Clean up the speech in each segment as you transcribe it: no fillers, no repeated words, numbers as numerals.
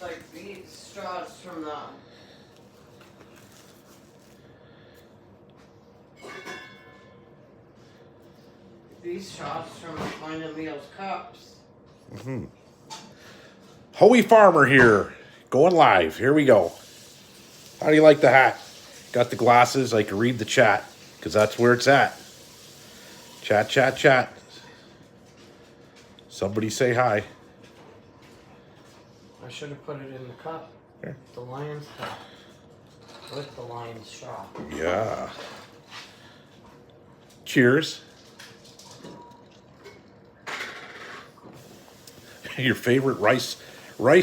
like these straws from the Cleanleo's cups. Mm-hmm. Hoey Farmer here, going live. Here we go. How do you like the hat? Got the glasses. I can read the chat because that's where it's at. Chat, chat, chat. Somebody say hi. I should have put it in the cup. Here. The lion's cup. With the lion's straw. Yeah. Cheers. Your favorite rice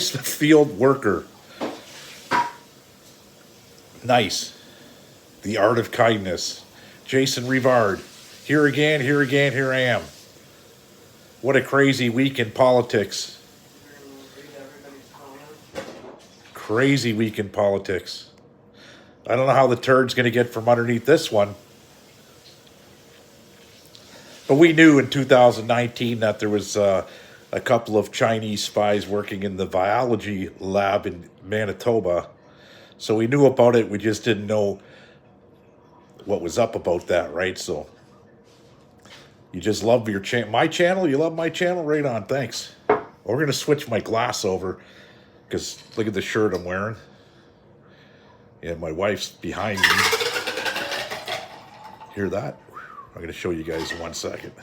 field worker. Nice. The art of kindness. Jason Rivard. Here again, here again, here I am. What a crazy week in politics. Crazy week in politics. I don't know how the turd's going to get from underneath this one. But we knew in 2019 that there was a couple of Chinese spies working in the biology lab in Manitoba. So we knew about it. We just didn't know what was up about that, right? So you just love my channel? You love my channel? Right on. Thanks. We're going to switch my glass over because look at the shirt I'm wearing. And my wife's behind me. Hear that? I'm going to show you guys in 1 second.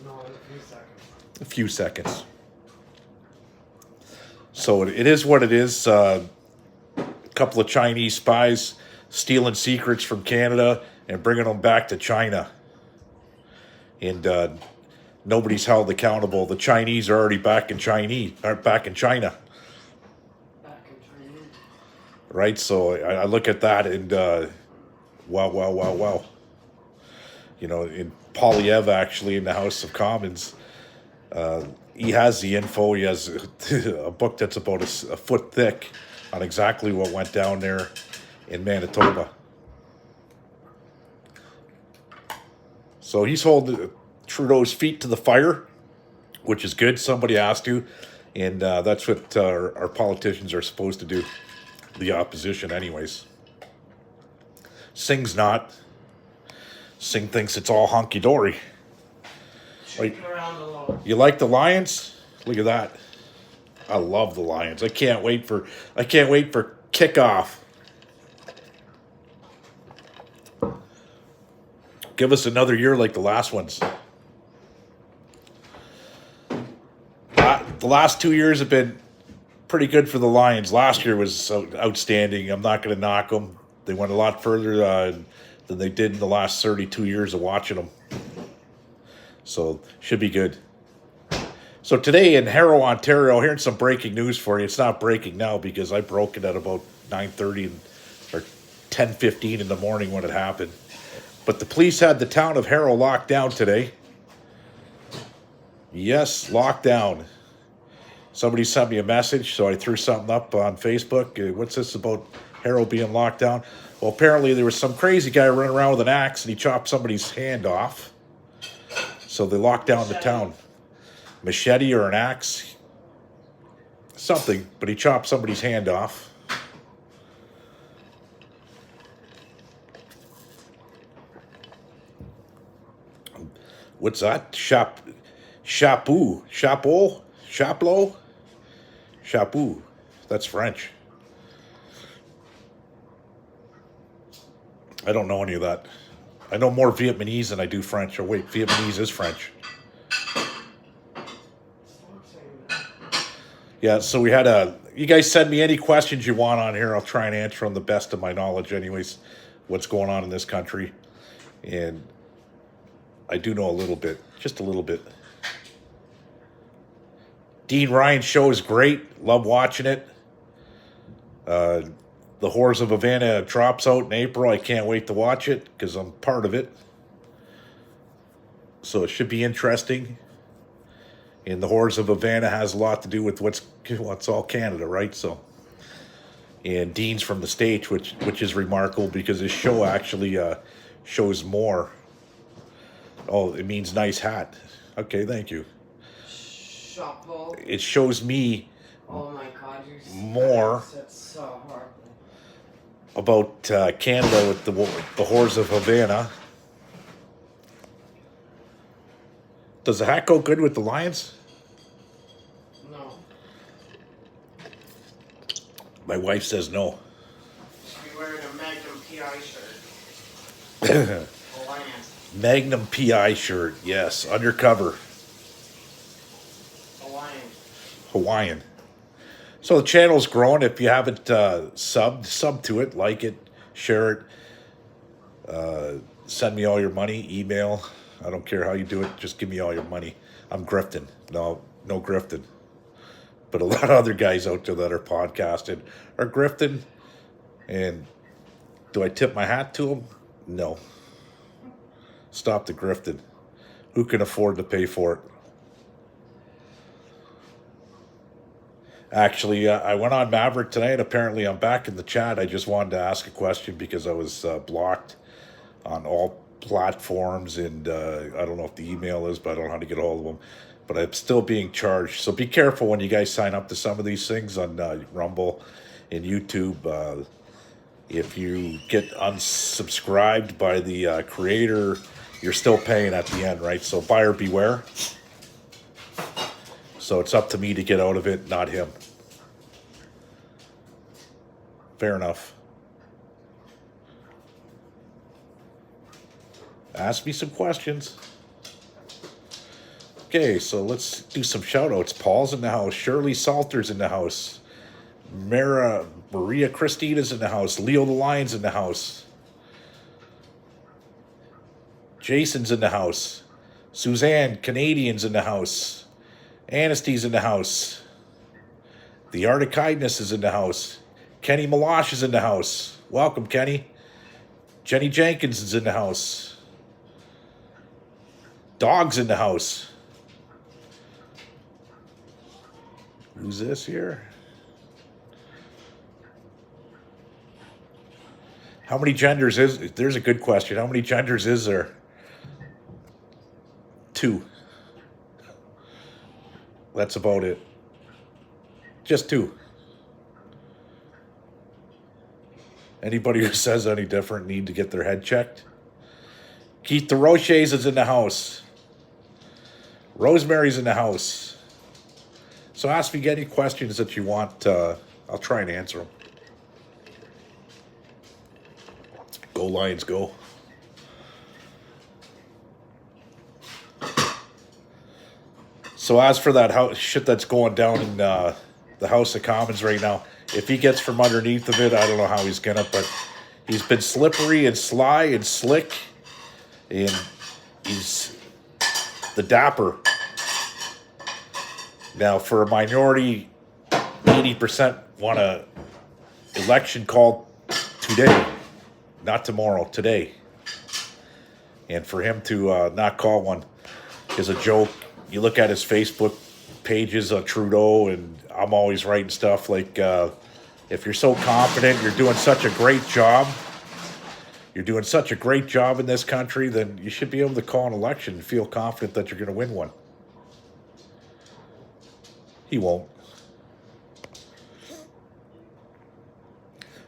No, in a few seconds. A few seconds. So it is what it is. A couple of Chinese spies stealing secrets from Canada and bringing them back to China. And nobody's held accountable. The Chinese are already back in China. Back in China. Right? So I look at that and wow, wow, wow, wow. You know, in Polyev, actually, in the House of Commons, he has the info. He has a book that's about a foot thick on exactly what went down there in Manitoba. So he's holding Trudeau's feet to the fire, which is good. Somebody has to. And that's what our politicians are supposed to do. The opposition, anyways. Singh's not. Singh thinks it's all hunky-dory. You like the Lions? Look at that. I love the Lions. I can't wait for kickoff. Give us another year like the last ones. The last 2 years have been pretty good for the Lions. Last year was outstanding. I'm not going to knock them. They went a lot further than they did in the last 32 years of watching them. So, should be good. So today in Harrow, Ontario, hearing some breaking news for you. It's not breaking now because I broke it at about 9:30 or 10:15 in the morning when it happened. But the police had the town of Harrow locked down today. Yes, locked down. Somebody sent me a message, so I threw something up on Facebook. What's this about Harrow being locked down? Well, apparently there was some crazy guy running around with an axe and he chopped somebody's hand off. So they locked down the town. Machete or an axe. Something, but he chopped somebody's hand off. What's that? Chapeau. That's French. I don't know any of that. I know more Vietnamese than I do French. Oh, wait, Vietnamese is French. Yeah, so we had you guys send me any questions you want on here. I'll try and answer them the best of my knowledge anyways, what's going on in this country. And I do know a little bit, just a little bit. Dean Ryan's show is great. Love watching it. The Horrors of Havana drops out in April. I can't wait to watch it because I'm part of it. So it should be interesting. And the Horrors of Havana has a lot to do with what's all Canada, right? So, and Dean's from the States, which is remarkable because his show actually shows more. Oh, it means nice hat. Okay, thank you. Chapeau. It shows me Oh my God, you more said so hard. about Canada with the whores of Havana. Does the hat go good with the Lions? No. My wife says no. Should be wearing a Magnum PI shirt. Hawaiian. Magnum PI shirt, yes, undercover. Hawaiian. So the channel's growing. If you haven't sub to it, like it, share it, send me all your money, email. I don't care how you do it. Just give me all your money. I'm grifting. No grifting. But a lot of other guys out there that are podcasting are grifting. And do I tip my hat to them? No. Stop the grifting. Who can afford to pay for it? Actually, I went on Maverick tonight. Apparently, I'm back in the chat. I just wanted to ask a question because I was blocked on all platforms, and I don't know if the email is, but I don't know how to get a hold of them. But I'm still being charged. So be careful when you guys sign up to some of these things on Rumble and YouTube. If you get unsubscribed by the creator, you're still paying at the end, right? So buyer beware. So it's up to me to get out of it, not him. Fair enough. Ask me some questions. Okay, so let's do some shout-outs. Paul's in the house. Shirley Salter's in the house. Maria Christina's in the house. Leo the Lion's in the house. Jason's in the house. Suzanne, Canadian's in the house. Anasty's in the house. The Art of Kindness is in the house. Kenny Malash is in the house. Welcome, Kenny. Jenny Jenkins is in the house. Dog's in the house. Who's this here? How many genders is... There's a good question. How many genders is there? 2. That's about it. Just 2. Anybody who says any different need to get their head checked. Keith DeRoches is in the house. Rosemary's in the house. So ask me any questions that you want. I'll try and answer them. Go Lions, go. So as for that shit that's going down in the House of Commons right now, if he gets from underneath of it, I don't know how he's gonna, but he's been slippery and sly and slick, and he's the dapper. Now, for a minority, 80% want a election called today, not tomorrow, today. And for him to not call one is a joke. You look at his Facebook pages on Trudeau, and I'm always writing stuff like, if you're so confident, you're doing such a great job, in this country, then you should be able to call an election and feel confident that you're going to win one. He won't.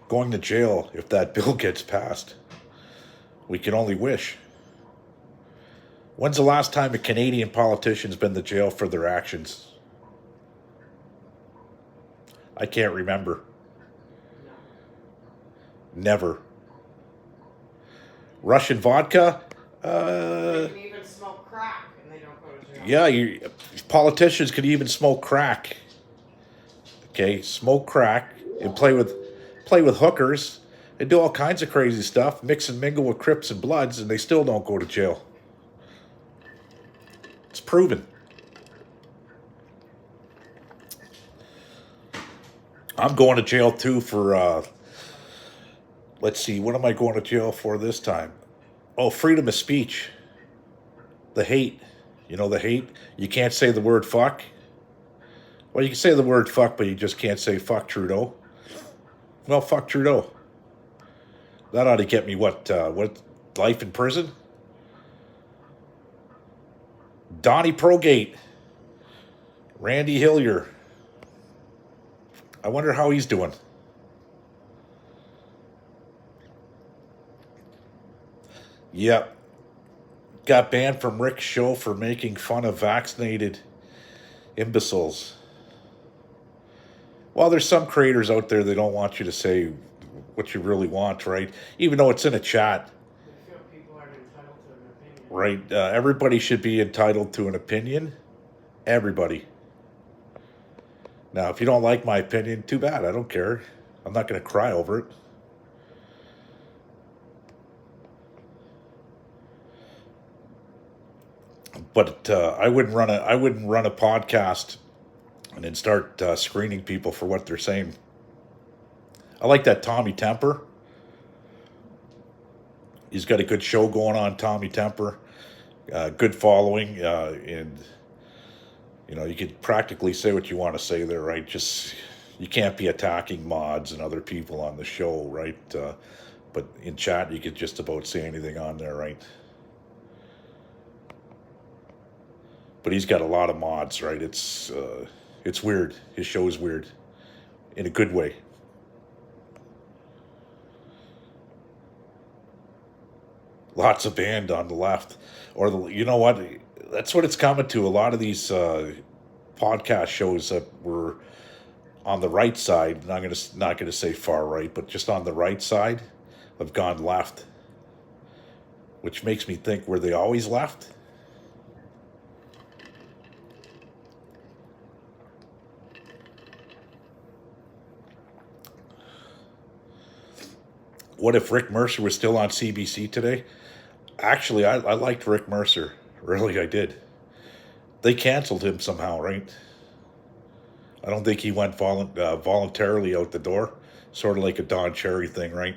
Going to jail if that bill gets passed. We can only wish. When's the last time a Canadian politician's been to jail for their actions? I can't remember. Never. Russian vodka? They can even smoke crack and they don't go to jail. Yeah, politicians can even smoke crack. Okay, smoke crack and play with hookers and do all kinds of crazy stuff, mix and mingle with Crips and Bloods, and they still don't go to jail. It's proven. I'm going to jail too for, let's see, what am I going to jail for this time? Oh, freedom of speech. The hate. You know, the hate. You can't say the word fuck. Well, you can say the word fuck, but you just can't say fuck Trudeau. Well, fuck Trudeau. That ought to get me what, life in prison? Donnie Progate. Randy Hillier. I wonder how he's doing. Yep. Got banned from Rick's show for making fun of vaccinated imbeciles. Well, there's some creators out there that don't want you to say what you really want, right? Even though it's in a chat. I feel people are entitled to an opinion. Right? Everybody should be entitled to an opinion. Everybody. Now, if you don't like my opinion, too bad. I don't care. I'm not going to cry over it. But I wouldn't run a podcast and then start screening people for what they're saying. I like that Tommy Temper. He's got a good show going on, Tommy Temper. Good following, and you could practically say what you want to say there, right? Just you can't be attacking mods and other people on the show, right? But in chat, you could just about say anything on there, right? But he's got a lot of mods, right? It's weird. His show is weird, in a good way. Lots of band on the left, or you know what? That's what it's coming to. A lot of these podcast shows that were on the right side. Not gonna say far right, but just on the right side, have gone left, which makes me think: were they always left? What if Rick Mercer was still on CBC today? Actually, I liked Rick Mercer. Really, I did. They canceled him somehow, right? I don't think he went voluntarily out the door. Sort of like a Don Cherry thing, right?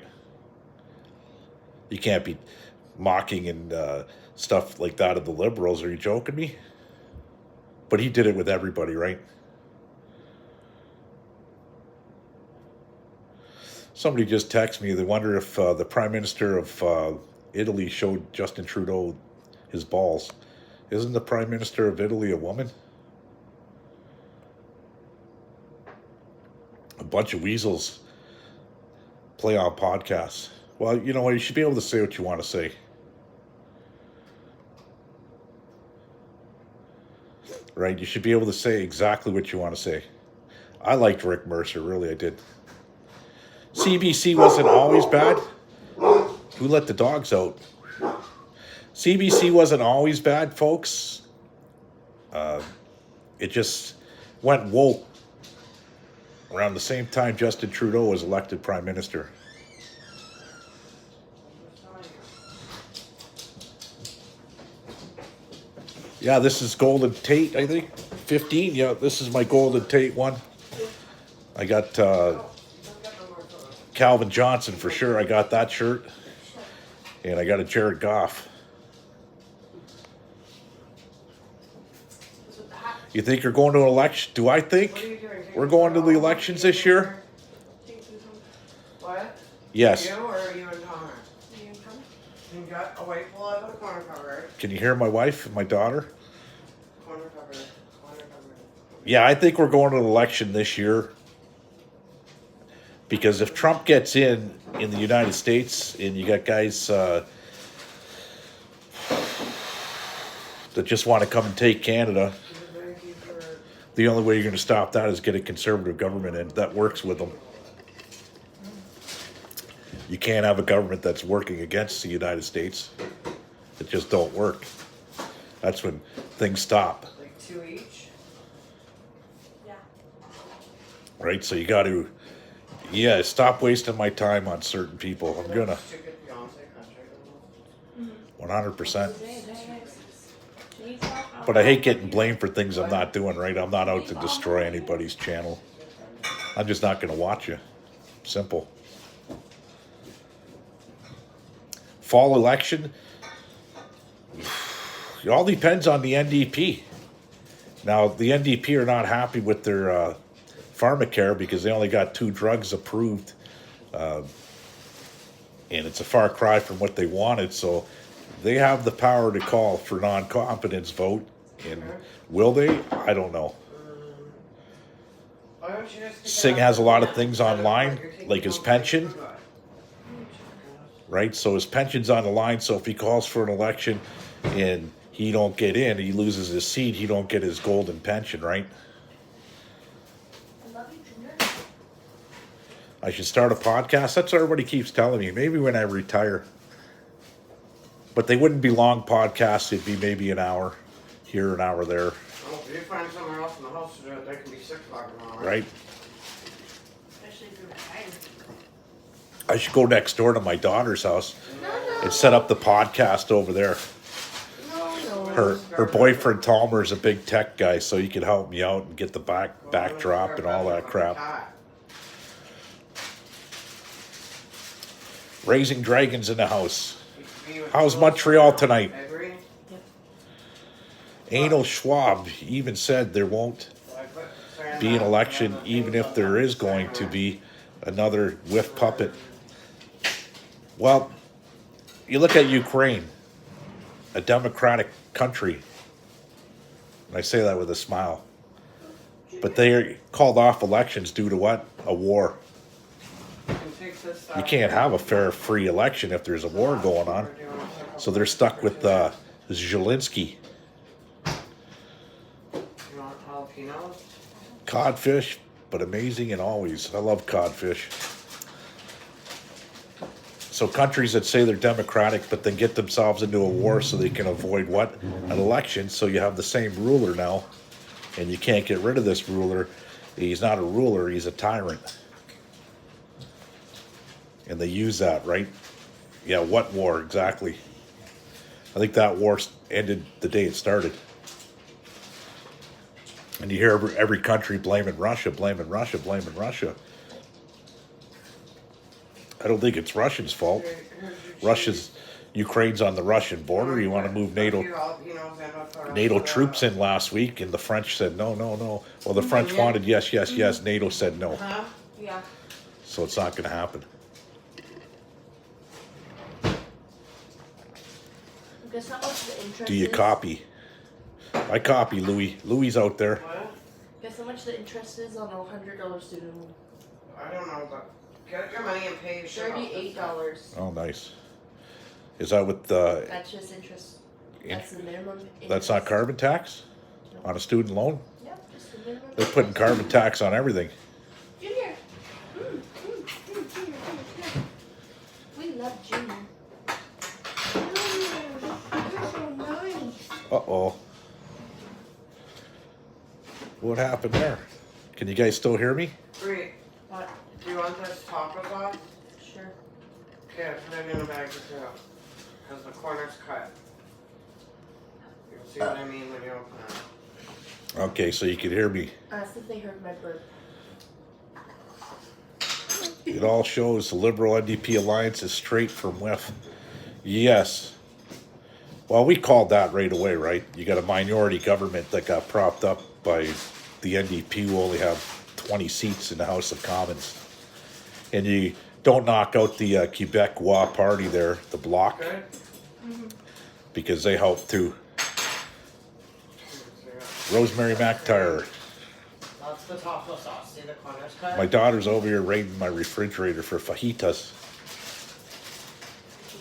You can't be mocking and stuff like that of the Liberals. Are you joking me? But he did it with everybody, right? Somebody just texted me. They wonder if the Prime Minister of Italy showed Justin Trudeau his balls. Isn't the Prime Minister of Italy a woman? A bunch of weasels play on podcasts. Well, you know what? You should be able to say what you want to say. Right? You should be able to say exactly what you want to say. I liked Rick Mercer. Really, I did. CBC wasn't always bad. Who let the dogs out? CBC wasn't always bad, folks. It just went woke around the same time Justin Trudeau was elected Prime Minister. Yeah, this is Golden Tate, I think. 15, yeah, this is my Golden Tate one. I got Calvin Johnson for sure. I got that shirt. And I got a Jared Goff. You think you're going to an election? Do I think we're going to the elections this year? What? Yes. You or are you and Connor? You got a white pull out of the corner cover. Can you hear my wife and my daughter? Corner cover. Corner cover. Yeah, I think we're going to an election this year. Because if Trump gets in the United States and you got guys that just want to come and take Canada, the only way you're going to stop that is get a conservative government in that works with them. You can't have a government that's working against the United States. It just don't work. That's when things stop. Like 2 each? Yeah. Right? So you got to... Yeah, stop wasting my time on certain people. I'm gonna. 100%. But I hate getting blamed for things I'm not doing, right? I'm not out to destroy anybody's channel. I'm just not gonna watch you. Simple. Fall election. It all depends on the NDP. Now, the NDP are not happy with their pharmacare because they only got 2 drugs approved, and it's a far cry from what they wanted. So they have the power to call for non-competence vote, and will they? I don't know. Why don't you just pick it Singh up has a and lot of then things set it online, you're taking like his home pension. food, but- Right? So his pension's on the line, so if he calls for an election and he don't get in, he loses his seat, he don't get his golden pension, right? I love you, Junior. I should start a podcast. That's what everybody keeps telling me. Maybe when I retire. But they wouldn't be long podcasts, it'd be maybe an hour here, an hour there, Well, if you find somewhere else in the house to do it, they can be 6 o'clock in the morning. right? Especially if you're retired. I should go next door to my daughter's house No, and set up the podcast over there. no. Her boyfriend Talmer is a big tech guy, so he can help me out and get the backdrop and all that crap. Raising dragons in the house. How's Montreal tonight? Agree? Anal Schwab even said there won't be an election, even if there is going to be another whiff puppet. Well, you look at Ukraine, a democratic country, and I say that with a smile, but they called off elections due to what? A war. You can't have a fair, free election if there's a war going on. So they're stuck with Zelensky. You want jalapenos? Codfish, but amazing and always. I love codfish. So countries that say they're democratic but then get themselves into a war so they can avoid what? An election. So you have the same ruler now, and you can't get rid of this ruler. He's not a ruler, he's a tyrant. And they use that, right? Yeah, what war exactly? I think that war ended the day it started. And you hear every country blaming Russia, blaming Russia, blaming Russia. I don't think it's Russia's fault. Ukraine's on the Russian border. You want to move NATO troops in last week, and the French said no, no, no. Well, the French wanted yes, yes, yes. NATO said no. Huh? Yeah. So it's not going to happen. Guess how much the interest Do you is? copy? I copy Louis. Louis out there. What? Guess how much the interest is on a $100 student loan? I don't know, but get your money and pay your shit off. $38. Oh, nice. Is that with the? That's just interest. In- That's the minimum. Interest. That's not carbon tax on a student loan. Yep, just the minimum. They're putting carbon tax on everything. Junior. Junior. We love Junior. You're so nice. Uh-oh. What happened there? Can you guys still hear me? Great. What? Do you want this taco sauce? Sure. Okay, put it in a bag to throw. Because the corner's cut. You'll see what I mean when you open it. Okay, so you can hear me. Ask if they heard my burp. It all shows the liberal-NDP alliance is straight from whiff. Yes. Well, we called that right away, right? You got a minority government that got propped up by the NDP, who only have 20 seats in the House of Commons. And you don't knock out the Quebecois party there, the Bloc, Good? because they helped too. Rosemary McIntyre. That's the taco sauce. See the corner's cut? My daughter's over here raiding my refrigerator for fajitas.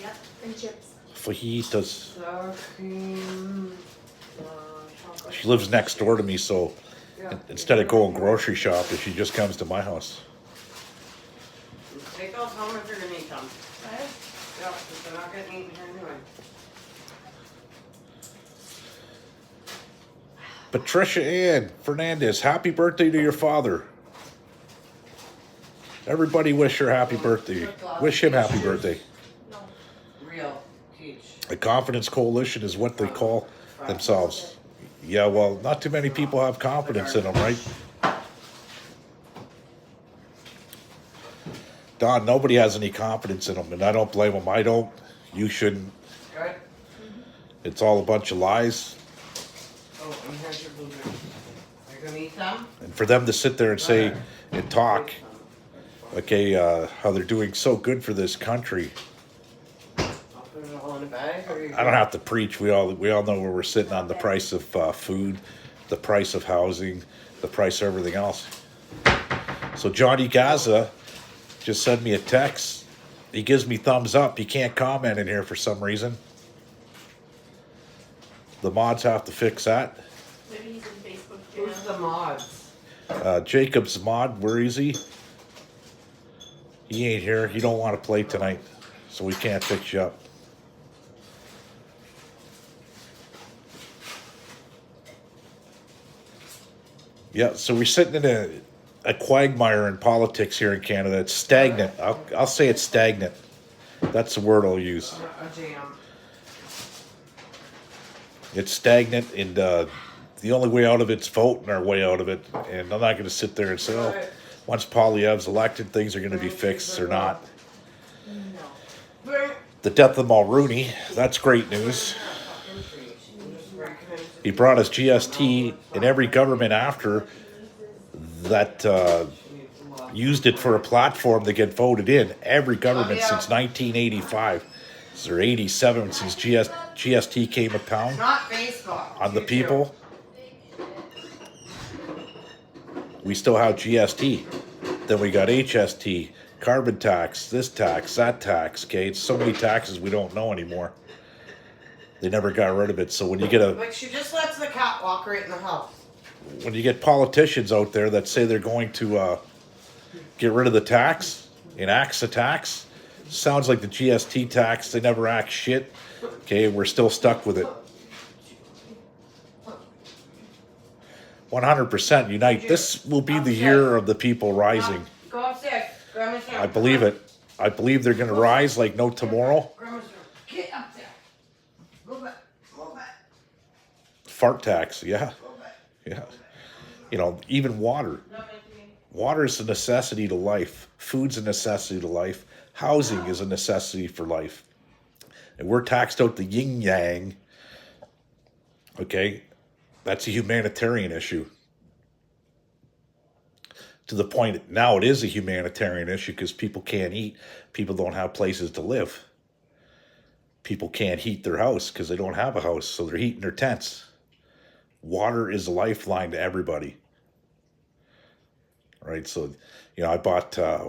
Yep, and chips. Fajitas. Sour cream. Chocolate. She lives next door to me, so Yeah. instead of going grocery shopping, she just comes to my house. Take those home if you're gonna eat them. Right? Yeah, because they're not getting eaten here anyway. Patricia Ann Fernandez, happy birthday to your father. Everybody wish her happy birthday. Wish him happy birthday. No. Real peach. The Confidence Coalition is what they call themselves. Yeah, well, not too many people have confidence in them, right? Don, nobody has any confidence in them, and I don't blame them. I don't. You shouldn't. Good? It's all a bunch of lies. Oh, and here's your blueberries. Are you gonna eat them? And for them to sit there and say and talk, okay, how they're doing so good for this country. I'll put it all in a bag. Or you I don't have to preach. We all know where we're sitting on the price of food, the price of housing, the price of everything else. So Johnny Gaza just sent me a text. He gives me thumbs up. He can't comment in here for some reason. The mods have to fix that. Maybe he's in Facebook Who's jam. the mods? Jacob's mod, where is he? He ain't here. He don't want to play tonight, so we can't fix you up. Yeah, so we're sitting in a quagmire in politics here in Canada. It's stagnant. I'll say it's stagnant. That's the word I'll use. A jam. It's stagnant, and the only way out of it's voting our way out of it. And I'm not going to sit there and say, oh, once Poilievre's elected, things are going to be fixed or not. No. The death of Mulrooney, that's great news. He brought us GST, and every government after that used it for a platform to get voted in. Every government since 1985, or 87, since GST came upon Not baseball. on the people. We still have GST. Then we got HST, carbon tax, this tax, that tax. Okay, it's so many taxes we don't know anymore. They never got rid of it. So when you get Like she just lets the cat walk right in the house. when you get politicians out there that say they're going to get rid of the tax, enact the tax, sounds like the GST tax. They never act shit. Okay, we're still stuck with it. 100% unite. This will be the year of the people rising. Go upstairs. Grandma's room. I believe it. I believe they're going to rise like no tomorrow. Grandma's room. Get up there. Go back. Go back. Fart tax, yeah, Go back. yeah. You know, even water. Water is a necessity to life. Food's a necessity to life. Housing is a necessity for life. And we're taxed out the yin yang. Okay, that's a humanitarian issue. To the point now it is a humanitarian issue because people can't eat. People don't have places to live. People can't heat their house because they don't have a house, so they're heating their tents. Water is a lifeline to everybody. Right, so, you know, I bought, 5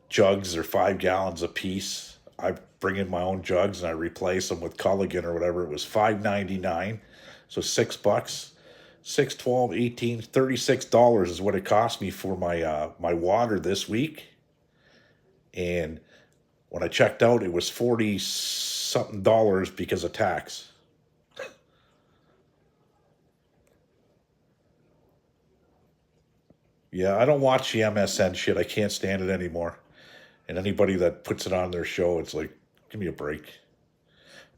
jugs or 5 gallons a piece. I bring in my own jugs and I replace them with Culligan or whatever. It was $5.99, so $6. 6, 12, 18, $36 is what it cost me for my water this week. And when I checked out, it was $40-something because of tax. Yeah, I don't watch the MSN shit. I can't stand it anymore. And anybody that puts it on their show, it's like, give me a break.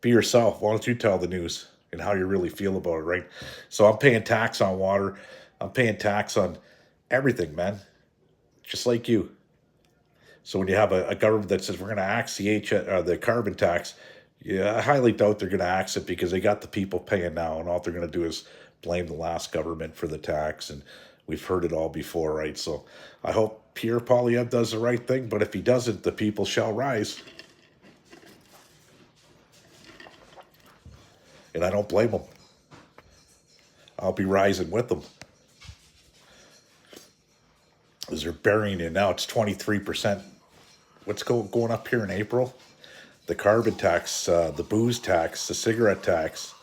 Be yourself. Why don't you tell the news and how you really feel about it, right? So I'm paying tax on water. I'm paying tax on everything, man. Just like you. So when you have a government that says we're going to axe the carbon tax, yeah, I highly doubt they're going to axe it because they got the people paying now, and all they're going to do is blame the last government for the tax, and we've heard it all before, right? So I hope Pierre Poilievre does the right thing, but if he doesn't, the people shall rise. And I don't blame them. I'll be rising with them. As they're burying it now, it's 23%. What's going up here in April? The carbon tax, the booze tax, the cigarette tax,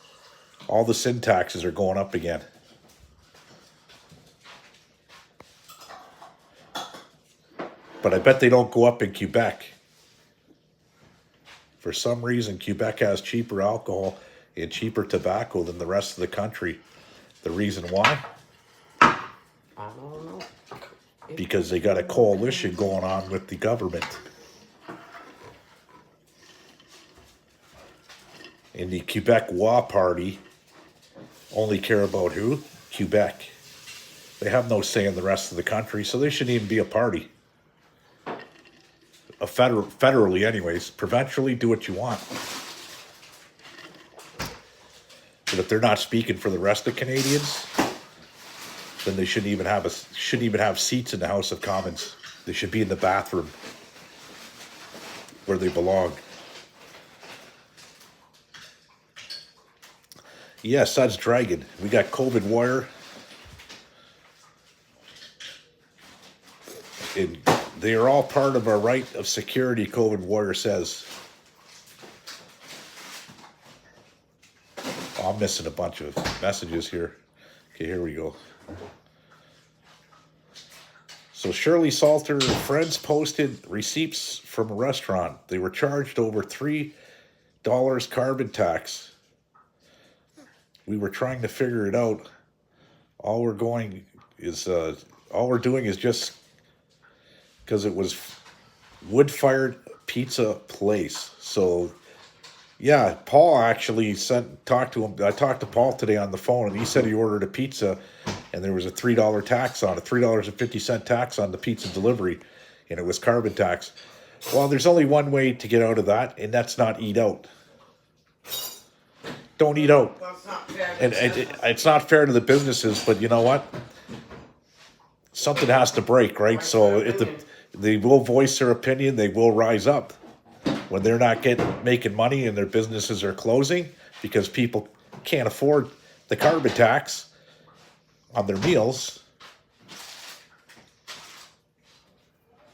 all the sin taxes are going up again. But I bet they don't go up in Quebec. For some reason, Quebec has cheaper alcohol and cheaper tobacco than the rest of the country. The reason why? I don't know. Because they got a coalition going on with the government. And the Quebecois party only care about who? Quebec. They have no say in the rest of the country, so they shouldn't even be a party. Federally anyways. Provincially, do what you want. But if they're not speaking for the rest of Canadians, then they shouldn't even have seats in the House of Commons. They should be in the bathroom where they belong. Yes, that's Dragon. We got COVID Warrior. they are all part of our right of security, COVID Warrior says. Oh, I'm missing a bunch of messages here. Okay, here we go. So Shirley Salter and friends posted receipts from a restaurant. They were charged over $3 carbon tax. We were trying to figure it out. All we're doing is just because it was wood-fired pizza place. So yeah, Paul actually talked to him. I talked to Paul today on the phone, and he said he ordered a pizza, and there was a $3 tax on it, $3.50 tax on the pizza delivery, and it was carbon tax. Well, there's only one way to get out of that, and that's not eat out. Don't eat out. That's not fair. And it's not fair to the businesses, but you know what? Something has to break, right? So if they will voice their opinion, they will rise up. When they're not making money and their businesses are closing because people can't afford the carbon tax on their meals,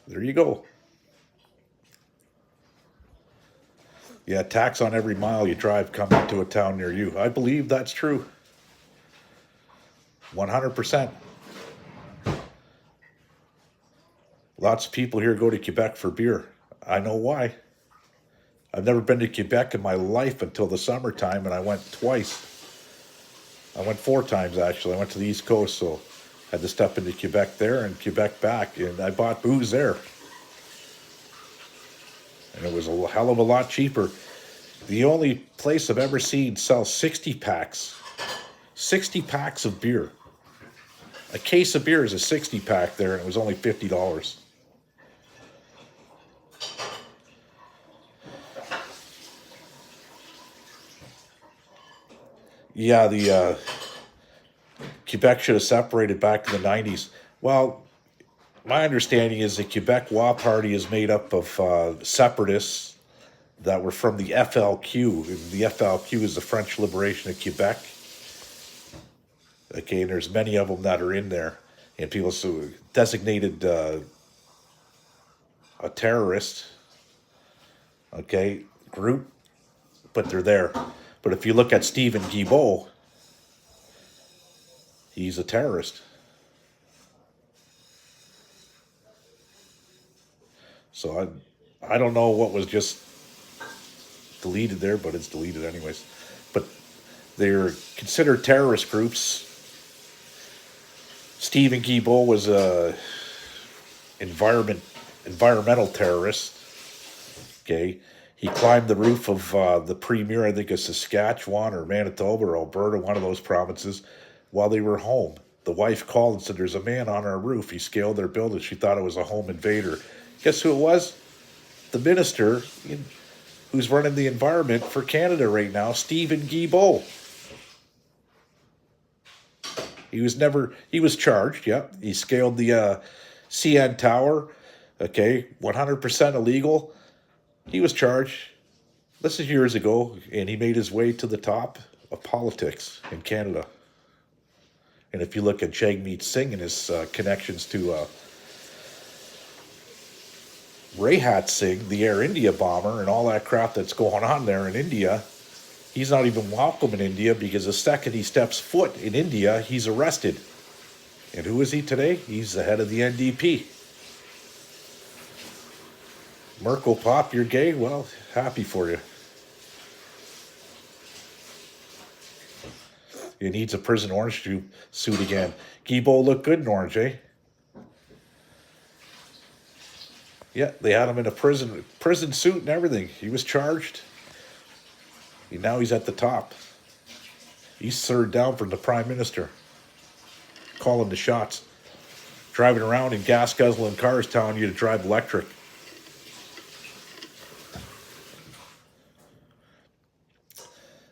there you go. Yeah, tax on every mile you drive coming to a town near you. I believe that's true. 100%. Lots of people here go to Quebec for beer. I know why. I've never been to Quebec in my life until the summertime, and I went twice. I went 4 times, actually. I went to the East Coast, so I had to step into Quebec there and Quebec back, and I bought booze there. And it was a hell of a lot cheaper. The only place I've ever seen sell 60 packs. 60 packs of beer. A case of beer is a 60 pack there, and it was only $50. Yeah, the Quebec should have separated back in the 90s. Well, my understanding is the Quebecois Party is made up of separatists that were from the FLQ. The FLQ is the French Liberation of Quebec. Okay, and there's many of them that are in there. And people designated a terrorist, okay, group, but they're there. But if you look at Stephen Guilbeault, he's a terrorist. So I don't know what was just deleted there, but it's deleted anyways. But they're considered terrorist groups. Stephen Guilbeault was a environmental terrorist. Okay. He climbed the roof of the premier, I think of Saskatchewan or Manitoba or Alberta, one of those provinces, while they were home. The wife called and said, "There's a man on our roof." He scaled their building. She thought it was a home invader. Guess who it was? The minister who's running the environment for Canada right now, Stephen Guilbeault. He was charged, yep. He scaled the CN Tower, okay, 100% illegal. He was charged. This is years ago, and he made his way to the top of politics in Canada. And if you look at Jagmeet Singh and his connections to Rehat Singh, the Air India bomber, and all that crap that's going on there in India, he's not even welcome in India because the second he steps foot in India, he's arrested. And who is he today? He's the head of the NDP. Merkel Pop, you're gay? Well, happy for you. He needs a prison orange suit again. Guilbeault looked good in orange, eh? Yeah, they had him in a prison suit and everything. He was charged. And now he's at the top. He's third down from the Prime Minister. Calling the shots. Driving around in gas-guzzling cars telling you to drive electric.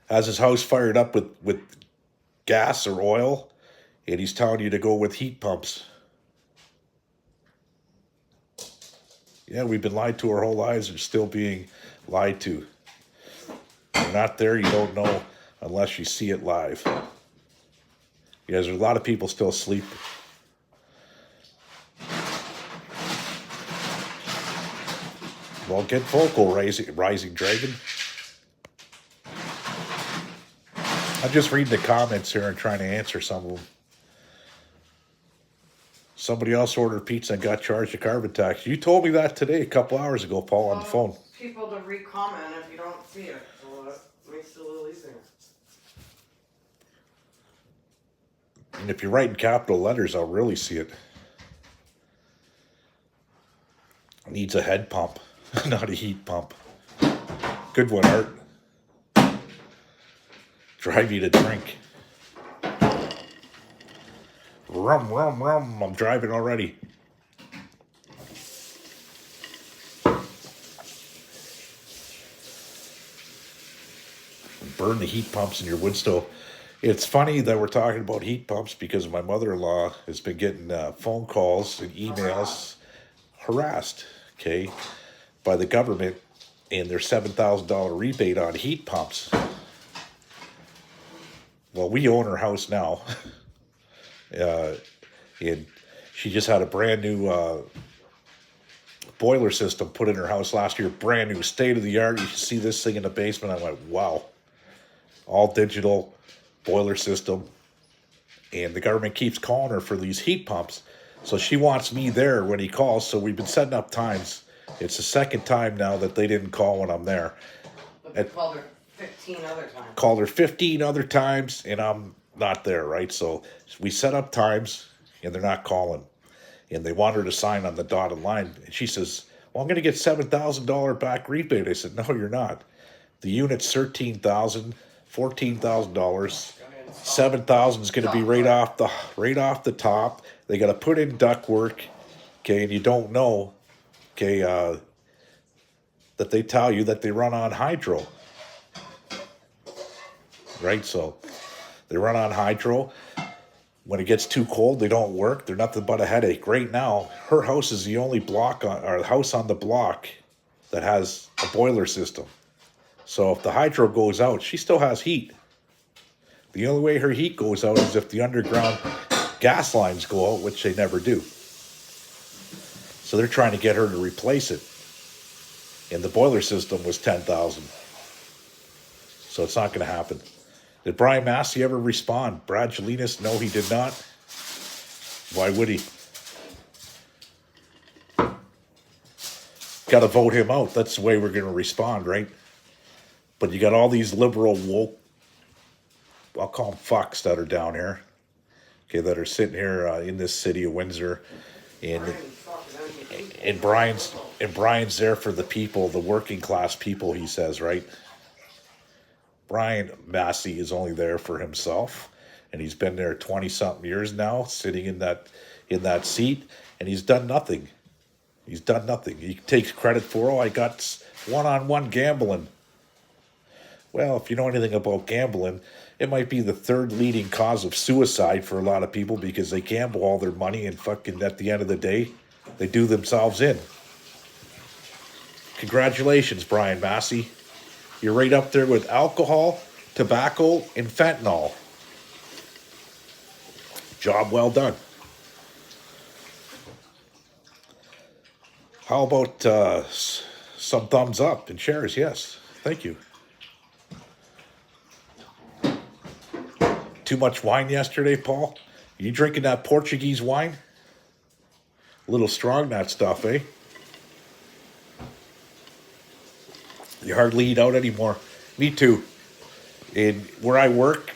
Has his house fired up with gas or oil, and he's telling you to go with heat pumps. Yeah, we've been lied to our whole lives and still being lied to. You're not there, you don't know unless you see it live. Because there's a lot of people still asleep. Well, get vocal, Rising Dragon. I'm just reading the comments here and trying to answer some of them. Somebody else ordered pizza and got charged a carbon tax. You told me that today, a couple hours ago, Paul, on the phone. People to re-comment if you don't see it, so that makes it a little easier. And if you write in capital letters, I'll really see it. Needs a head pump, not a heat pump. Good one, Art. Drive you to drink. Rum, rum, rum. I'm driving already. Burn the heat pumps in your wood stove. It's funny that we're talking about heat pumps because my mother-in-law has been getting phone calls and emails harassed, okay, by the government and their $7,000 rebate on heat pumps. Well, we own her house now. And she just had a brand new boiler system put in her house last year. Brand new, state-of-the-art. You can see this thing in the basement. I went, wow. All digital boiler system. And the government keeps calling her for these heat pumps. So she wants me there when he calls. So we've been setting up times. It's the second time now that they didn't call when I'm there. But they called her 15 other times. Called her 15 other times, and I'm not there, right? So we set up times, and they're not calling. And they want her to sign on the dotted line. And she says, well, I'm going to get $7,000 back rebate. I said, no, you're not. The unit's $13,000, $14,000. $7,000 is going to be right off the top. They got to put in ductwork, okay, and you don't know, okay, that they tell you that they run on hydro. Right, so they run on hydro. When it gets too cold, they don't work. They're nothing but a headache. Right now, her house is the only house on the block that has a boiler system. So if the hydro goes out, she still has heat. The only way her heat goes out is if the underground gas lines go out, which they never do. So they're trying to get her to replace it. And the boiler system was $10,000. So it's not going to happen. Did Brian Massey ever respond? Brad Jelinas? No, he did not. Why would he? Got to vote him out. That's the way we're going to respond, right? But you got all these liberal woke, I'll call them fucks that are down here, okay, that are sitting here in this city of Windsor, and Brian's there for the people, the working class people, he says, right? Brian Massey is only there for himself, and he's been there 20-something years now, sitting in that seat, and he's done nothing. He's done nothing. He takes credit for, I got one-on-one gambling. Well, if you know anything about gambling, it might be the third leading cause of suicide for a lot of people because they gamble all their money and fucking at the end of the day, they do themselves in. Congratulations, Brian Massey. You're right up there with alcohol, tobacco, and fentanyl. Job well done. How about some thumbs up and shares? Yes. Thank you. Too much wine yesterday, Paul? You drinking that Portuguese wine? A little strong, that stuff, eh? You hardly eat out anymore. Me too. And where I work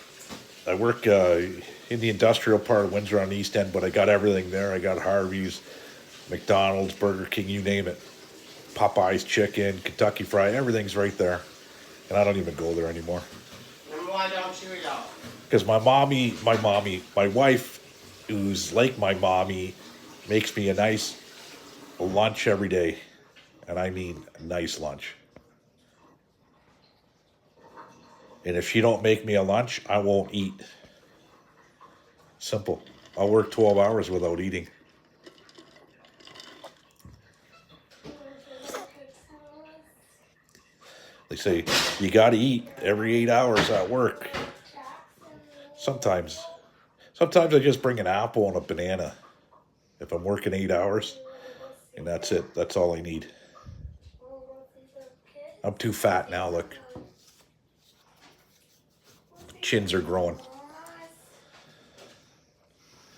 in the industrial part of Windsor on the East End, but I got everything there. I got Harvey's, McDonald's, Burger King, you name it. Popeye's chicken, Kentucky Fried, everything's right there. And I don't even go there anymore. And why don't you eat out? Because my wife, who's like my mommy, makes me a nice lunch every day. And I mean a nice lunch. And if she don't make me a lunch, I won't eat. Simple. I'll work 12 hours without eating. They say, you got to eat every 8 hours at work. Sometimes I just bring an apple and a banana if I'm working 8 hours. And that's it. That's all I need. I'm too fat now, look. Chins are growing.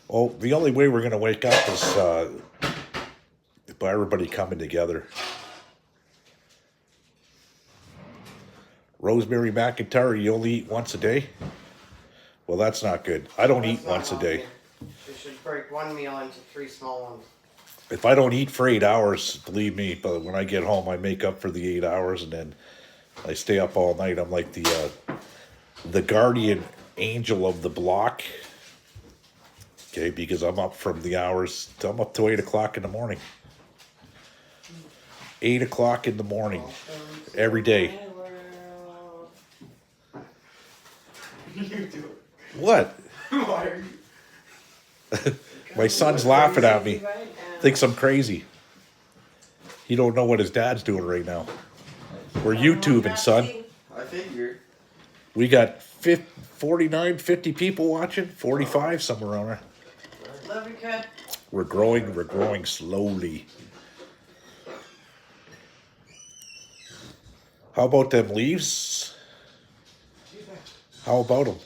Oh, the only way we're going to wake up is by everybody coming together. Rosemary McIntyre, you only eat once a day? Well, that's not good. I don't eat once a day. You should break one meal into 3 small ones. If I don't eat for 8 hours, believe me, but when I get home, I make up for the 8 hours, and then I stay up all night. I'm like the guardian angel of the block. Okay, because I'm up from the hours. I'm up to 8 o'clock in the morning. 8 o'clock in the morning, every day. You do it. What? Why are you? My son's laughing at me. Thinks I'm crazy. He don't know what his dad's doing right now. We're YouTubing, son. I figured. We got 49, 50 people watching. 45, somewhere around there. Love you, kid. We're growing slowly. How about them leaves? How about them?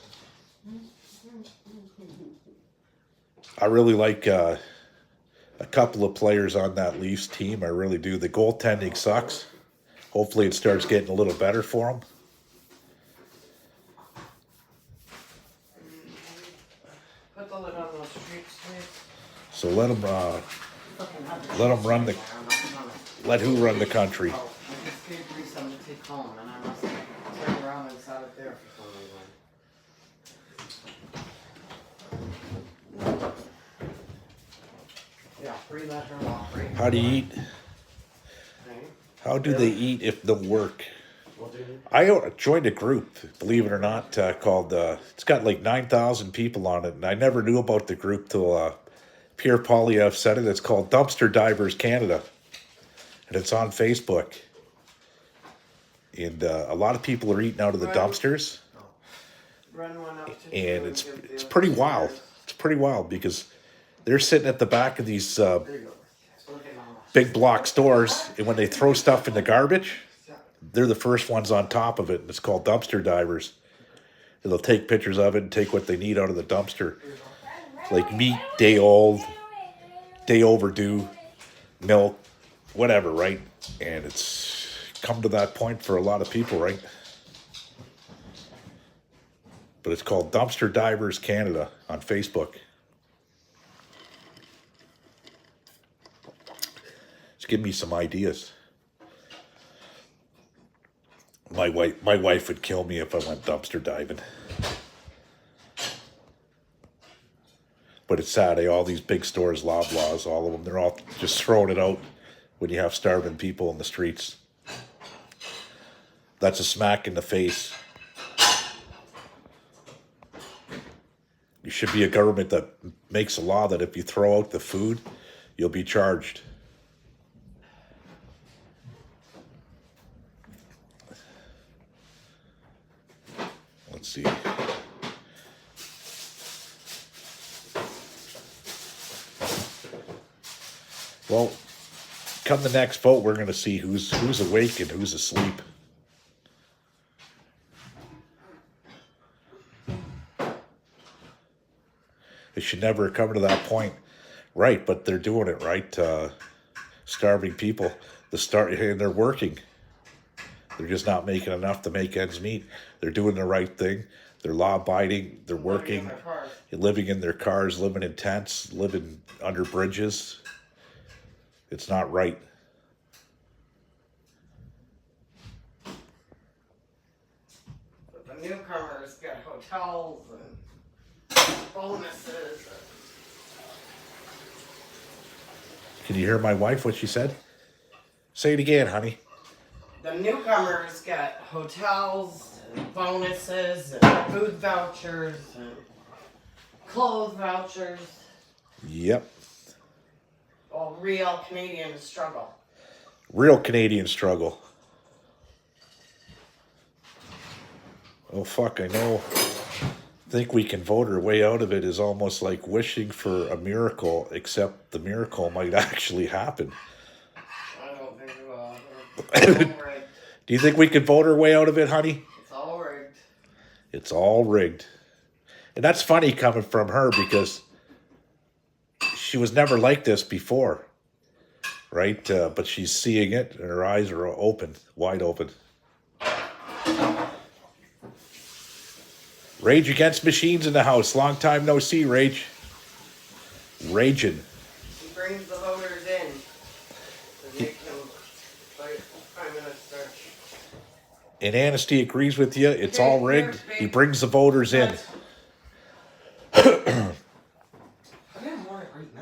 I really like a couple of players on that Leafs team. I really do. The goaltending sucks. Hopefully it starts getting a little better for them. Put the lid on those streets, please. So let them run the. Let who run the country? Oh, I just gave Bree some to take home, and I must have turned around and saw it there for some reason. Yeah, Bree let her walk right. How do you eat? Okay. How do they eat if they work? We'll do it. I joined a group, believe it or not, called, it's got like 9,000 people on it, and I never knew about the group till Pierre Poilievre said it. It's called Dumpster Divers Canada, and it's on Facebook. And a lot of people are eating out of the dumpsters, Run one up to and you it's give the it's other pretty two wild. yours. It's pretty wild because they're sitting at the back of these There you go. Look at Mama. big block stores, and when they throw stuff in the garbage, they're the first ones on top of it, and it's called dumpster divers. And they'll take pictures of it and take what they need out of the dumpster, like meat, day old, day overdue, milk, whatever, right? And it's come to that point for a lot of people, right? But it's called Dumpster Divers Canada on Facebook. Just give me some ideas. My wife would kill me if I went dumpster diving. But it's sad. All these big stores, Loblaws, all of them, they're all just throwing it out when you have starving people in the streets. That's a smack in the face. You should be a government that makes a law that if you throw out the food, you'll be charged. Let's see. Well, come the next vote, we're going to see who's awake and who's asleep. It should never come to that point, right? But they're doing it, right? Starving people, and they're working. They're just not making enough to make ends meet. They're doing the right thing. They're law-abiding. They're working, living in their cars, living in tents, living under bridges. It's not right. But the newcomers get hotels and bonuses. Can you hear my wife, what she said? Say it again, honey. The newcomers get hotels and bonuses and food vouchers and clothes vouchers. Yep. All real Canadian struggle. Real Canadian struggle. Oh, fuck, I know. Think we can vote our way out of it is almost like wishing for a miracle, except the miracle might actually happen. I don't think it will. Do you think we could vote our way out of it, honey? It's all rigged. It's all rigged. And that's funny coming from her because she was never like this before, right? But she's seeing it and her eyes are open, wide open. Rage Against Machines in the house. Long time no see, Rage. Raging. He brings the voters in to make them fight Prime Minister. And Anasty agrees with you. It's all rigged. He brings the voters in.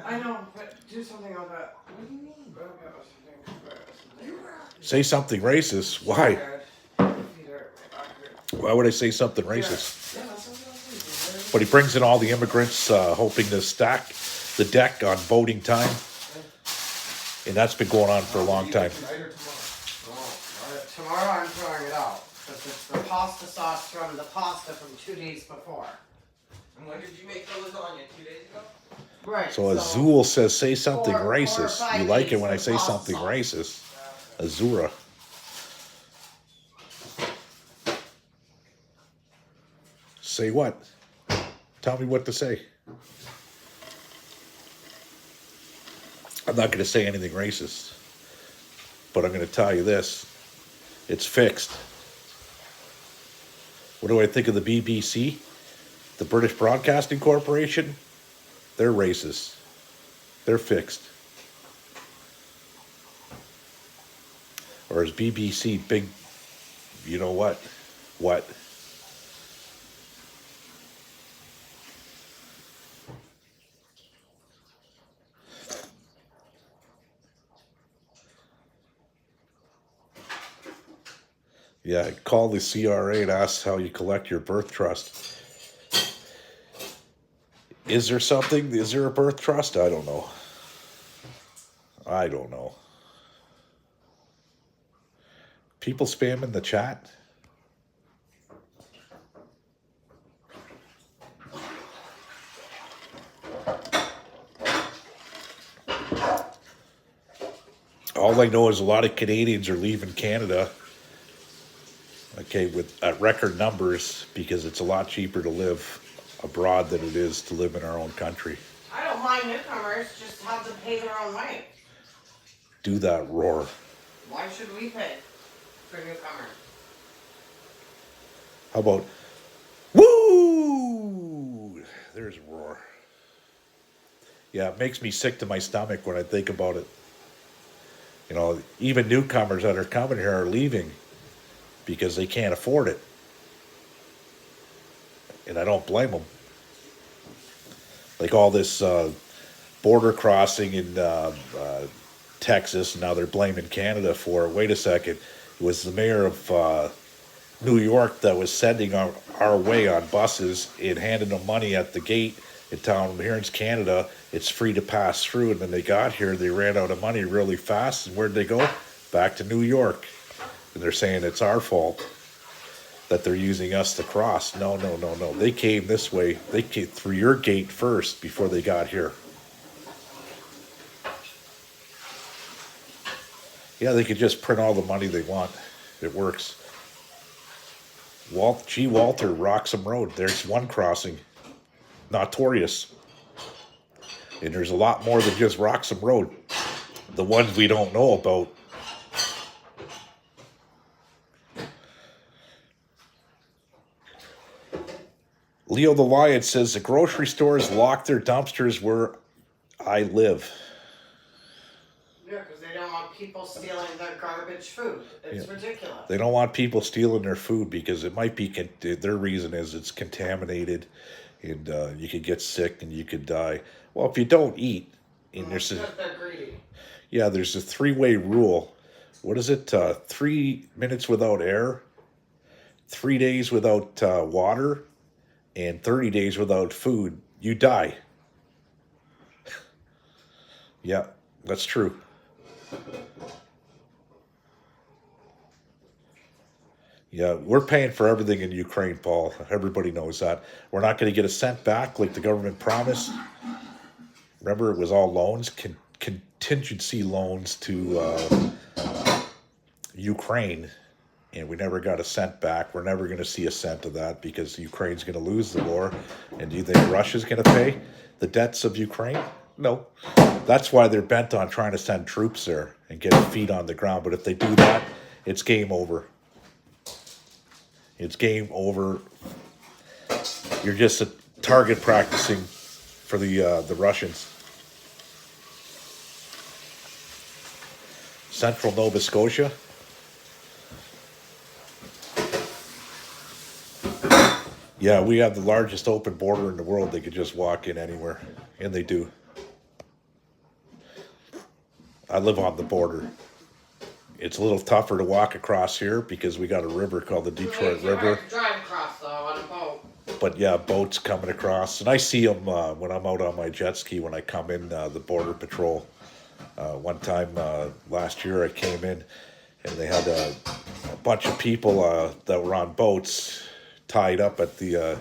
I know, but do something about that. What do you mean? Say something racist. Why? Why would I say something racist? Yeah, that's something else. But he brings in all the immigrants, hoping to stack the deck on voting time. And that's been going on for a long time. Tonight or tomorrow? Tomorrow I'm throwing it out. Because it's the pasta sauce from the pasta from 2 days before. And when did you make the lasagna? 2 days ago? Right. So Azul says, say something 4 or racist. 5 You like it days when I of say pasta something sauce. racist. Azura. Say what? Tell me what to say. I'm not going to say anything racist. But I'm going to tell you this. It's fixed. What do I think of the BBC? The British Broadcasting Corporation? They're racist. They're fixed. Or is BBC big, you know what? What? Yeah, call the CRA and ask how you collect your birth trust. Is there something? Is there a birth trust? I don't know. I don't know. People spamming the chat? All I know is a lot of Canadians are leaving Canada. Okay, at record numbers, because it's a lot cheaper to live abroad than it is to live in our own country. I don't mind newcomers, just have them pay their own way. Do that, roar. Why should we pay for newcomers? How about, woo! There's roar. Yeah, it makes me sick to my stomach when I think about it. You know, even newcomers that are coming here are leaving because they can't afford it. And I don't blame them. Like all this border crossing in Texas, and now they're blaming Canada for it. Wait a second. It was the mayor of New York that was sending our way on buses and handing them money at the gate in town. Here in Canada, it's free to pass through. And then they got here, they ran out of money really fast. And where'd they go? Back to New York. And they're saying it's our fault that they're using us to cross. No. They came this way. They came through your gate first before they got here. Yeah, they could just print all the money they want. It works. Walter, Roxham Road. There's one crossing. Notorious. And there's a lot more than just Roxham Road. The ones we don't know about. Leo the Lion says the grocery stores lock their dumpsters where I live. Yeah, because they don't want people stealing their garbage food. It's ridiculous. They don't want people stealing their food because it might be, their reason is it's contaminated and you could get sick and you could die. Well, if you don't eat, and Because they're greedy. yeah, there's a 3-way rule. What is it? 3 minutes without air, 3 days without water, and 30 days without food, you die. Yeah, that's true. Yeah, we're paying for everything in Ukraine, Paul. Everybody knows that. We're not going to get a cent back like the government promised. Remember, it was all loans, contingency loans to Ukraine. and we never got a cent back. We're never going to see a cent of that because Ukraine's going to lose the war. And do you think Russia's going to pay the debts of Ukraine? No. That's why they're bent on trying to send troops there and get feet on the ground. But if they do that, it's game over. It's game over. You're just a target practicing for the Russians. Central Nova Scotia. Yeah, we have the largest open border in the world. They could just walk in anywhere, and they do. I live on the border. It's a little tougher to walk across here because we got a river called the Detroit River. Drive across though on a boat. But yeah, boats coming across, and I see them when I'm out on my jet ski when I come in the border patrol. One time last year I came in, and they had a bunch of people that were on boats tied up at the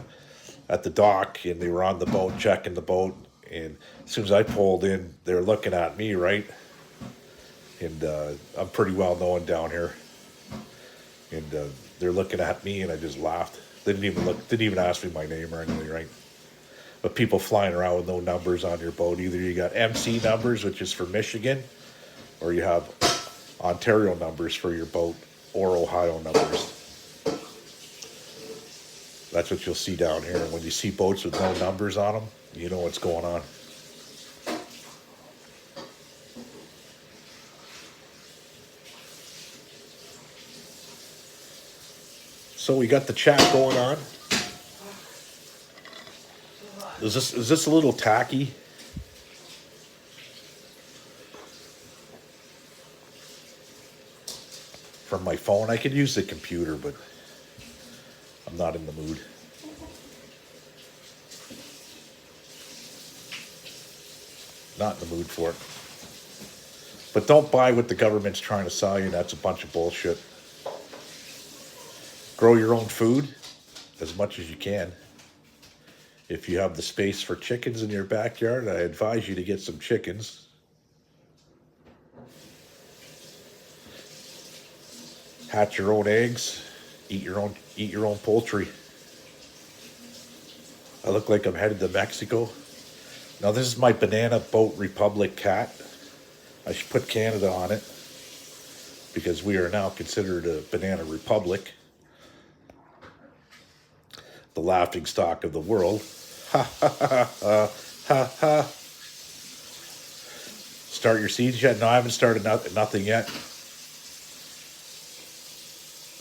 dock, and they were on the boat checking the boat. And as soon as I pulled in, they were looking at me, right? And I'm pretty well known down here, and they're looking at me, and I just laughed. They didn't even ask me my name or anything, right? But people flying around with no numbers on your boat. Either you got MC numbers, which is for Michigan, or you have Ontario numbers for your boat, or Ohio numbers. That's what you'll see down here. And when you see boats with no numbers on them, you know what's going on. So we got the chat going on. Is this a little tacky? From my phone, I could use the computer, but I'm not in the mood. Not in the mood for it. But don't buy what the government's trying to sell you. That's a bunch of bullshit. Grow your own food as much as you can. If you have the space for chickens in your backyard, I advise you to get some chickens. Hatch your own eggs. Eat your own poultry. I look like I'm headed to Mexico. Now this is my Banana Boat Republic cat. I should put Canada on it because we are now considered a banana republic. The laughing stock of the world. Ha ha ha ha ha ha. Start your seeds yet? No, I haven't started nothing yet.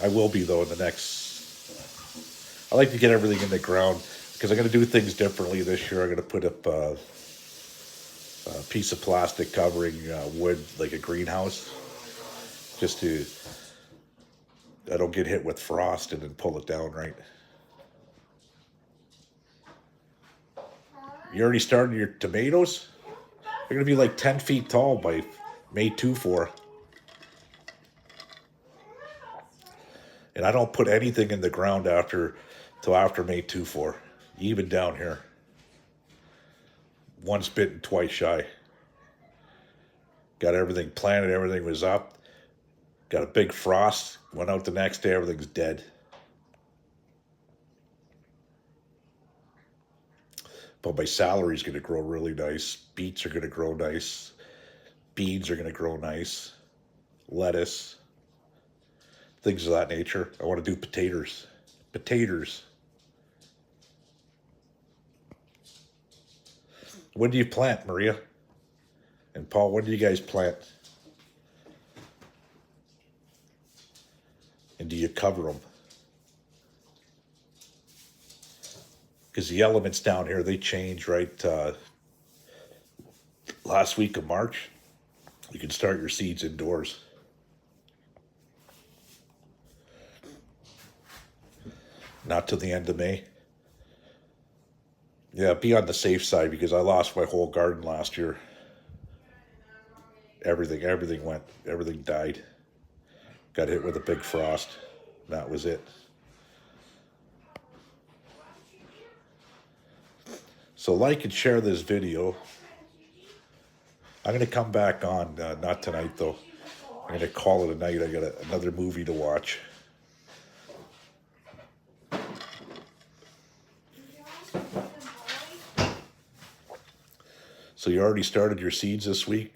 I will be though in the next. I like to get everything in the ground because I'm going to do things differently this year. I'm going to put up a piece of plastic covering wood like a greenhouse, just to I don't get hit with frost and then pull it down right. You already started your tomatoes? They're going to be like 10 feet tall by May 2-4. And I don't put anything in the ground till after May 2-4. Even down here. Once bitten, twice shy. Got everything planted, everything was up. Got a big frost. Went out the next day, everything's dead. But my salary's going to grow really nice. Beets are going to grow nice. Beans are going to grow nice. Lettuce. Things of that nature. I want to do potatoes. Potatoes. When do you plant, Maria? And Paul, when do you guys plant? And do you cover them? Because the elements down here, they change, right? Last week of March, you can start your seeds indoors. Not till the end of May. Yeah, be on the safe side because I lost my whole garden last year. Everything died. Got hit with a big frost. That was it. So like and share this video. I'm going to come back on, not tonight though. I'm going to call it a night. I got another movie to watch. So you already started your seeds this week?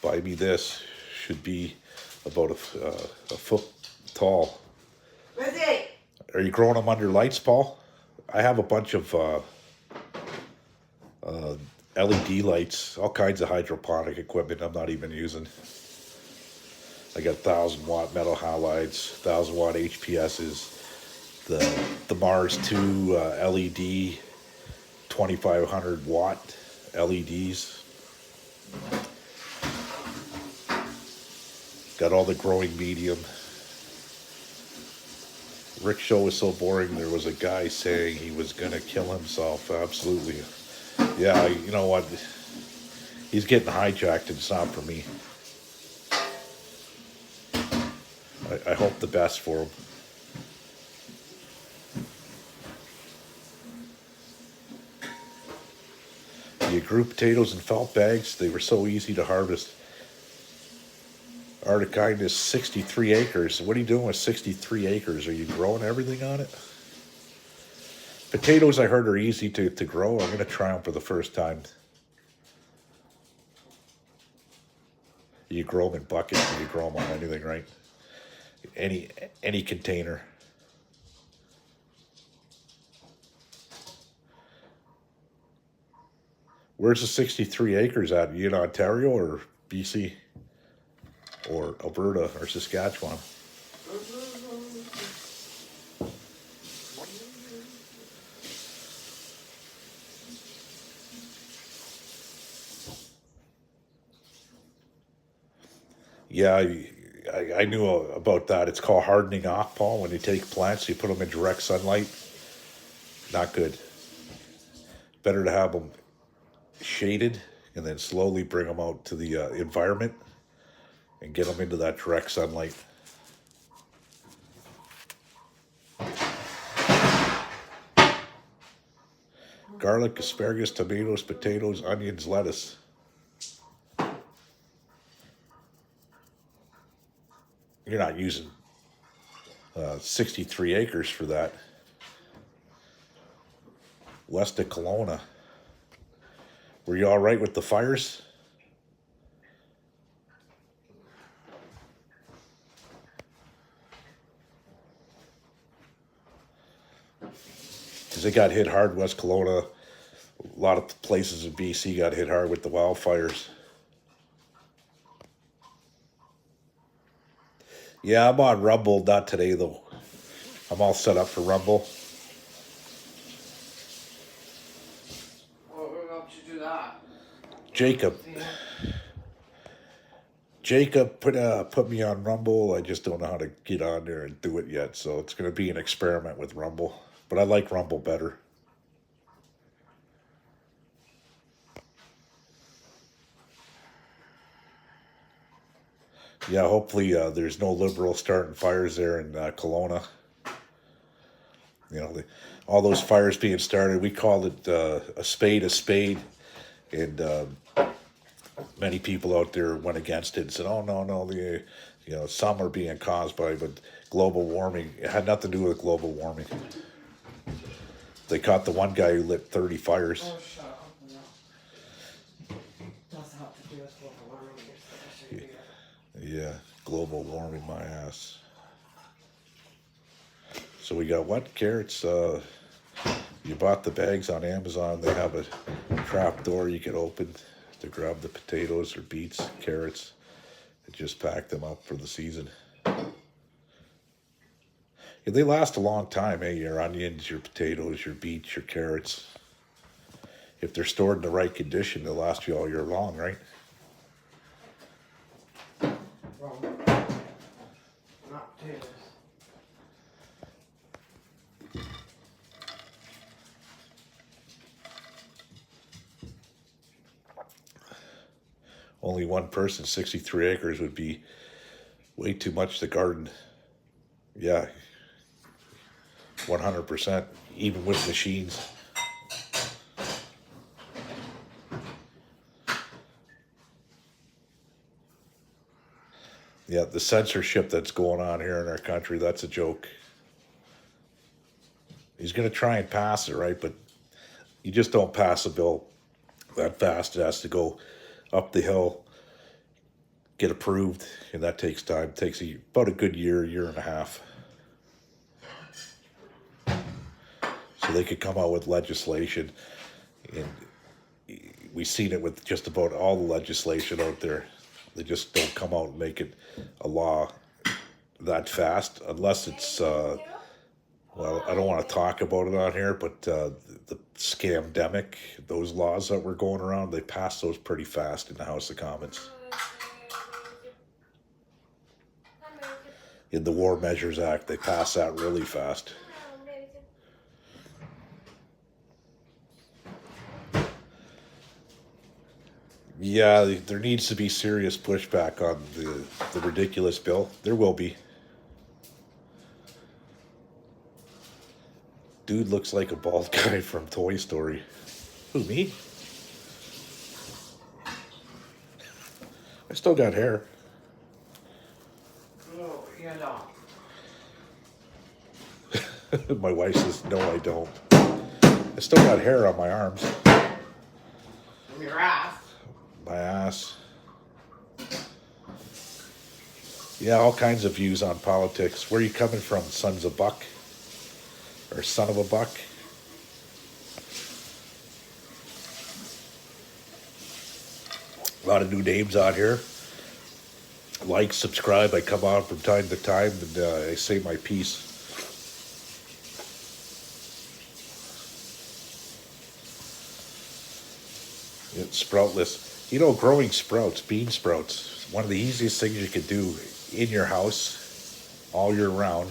Buy me this. Should be about a foot tall. Lizzie! Are you growing them under lights, Paul? I have a bunch of LED lights, all kinds of hydroponic equipment I'm not even using. I got 1,000-watt metal halides, 1,000-watt HPSs, the Mars 2 LED 2,500-watt LEDs. Got all the growing medium. Rick's show was so boring. There was a guy saying he was gonna kill himself. Absolutely. Yeah, you know what? He's getting hijacked. It's not for me. I hope the best for him. You grew potatoes in felt bags. They were so easy to harvest. Art of Kindness, 63 acres. What are you doing with 63 acres? Are you growing everything on it? Potatoes, I heard, are easy to grow. I'm going to try them for the first time. You grow them in buckets, and you grow them on anything, right? Any container. Where's the 63 acres at? Are you in Ontario or BC? Or Alberta or Saskatchewan? Yeah, I knew about that. It's called hardening off, Paul. When you take plants, you put them in direct sunlight. Not good. Better to have them shaded and then slowly bring them out to the environment and get them into that direct sunlight. Garlic, asparagus, tomatoes, potatoes, onions, lettuce. You're not using 63 acres for that. West of Kelowna. Were you all right with the fires? Because they got hit hard, West Kelowna. A lot of places in BC got hit hard with the wildfires. Yeah, I'm on Rumble, not today though. I'm all set up for Rumble. What helped you do that? Jacob put me on Rumble. I just don't know how to get on there and do it yet. So it's going to be an experiment with Rumble. But I like Rumble better. Yeah, hopefully there's no liberals starting fires there in Kelowna. You know, all those fires being started, we called it a spade, and many people out there went against it and said, "Oh no, some are being caused by global warming." It had nothing to do with global warming. They caught the one guy who lit 30 fires. Oh, shut up. No. Doesn't have to do with global warming. Yeah, global warming, my ass. So we got what? Carrots. You bought the bags on Amazon. They have a trap door you can open to grab the potatoes or beets, carrots, and just pack them up for the season. Yeah, they last a long time, eh? Your onions, your potatoes, your beets, your carrots. If they're stored in the right condition, they'll last you all year long, right? Wrong. Not potatoes. Only one person, 63 acres would be way too much to garden. Yeah, 100%, even with machines. Yeah, the censorship that's going on here in our country, that's a joke. He's going to try and pass it, right? But You just don't pass a bill that fast. It has to go up the hill, get approved, and that takes time. It takes about a good year and a half. So they could come out with legislation, and we've seen it with just about all the legislation out there. They just don't come out and make it a law that fast, unless it's, well, I don't want to talk about it on here, but the scamdemic, those laws that were going around, they passed those pretty fast in the House of Commons. In the War Measures Act, they passed that really fast. Yeah, there needs to be serious pushback on the ridiculous bill. There will be. Dude looks like a bald guy from Toy Story. Who, me? I still got hair. No, you don't. My wife says, no, I don't. I still got hair on my arms. From your ass. My ass. Yeah, all kinds of views on politics. Where are you coming from, sons of buck? Or son of a buck? A lot of new names out here. Like, subscribe. I come on from time to time and I say my piece. It's sproutless. You know, growing sprouts, bean sprouts, one of the easiest things you could do in your house all year round.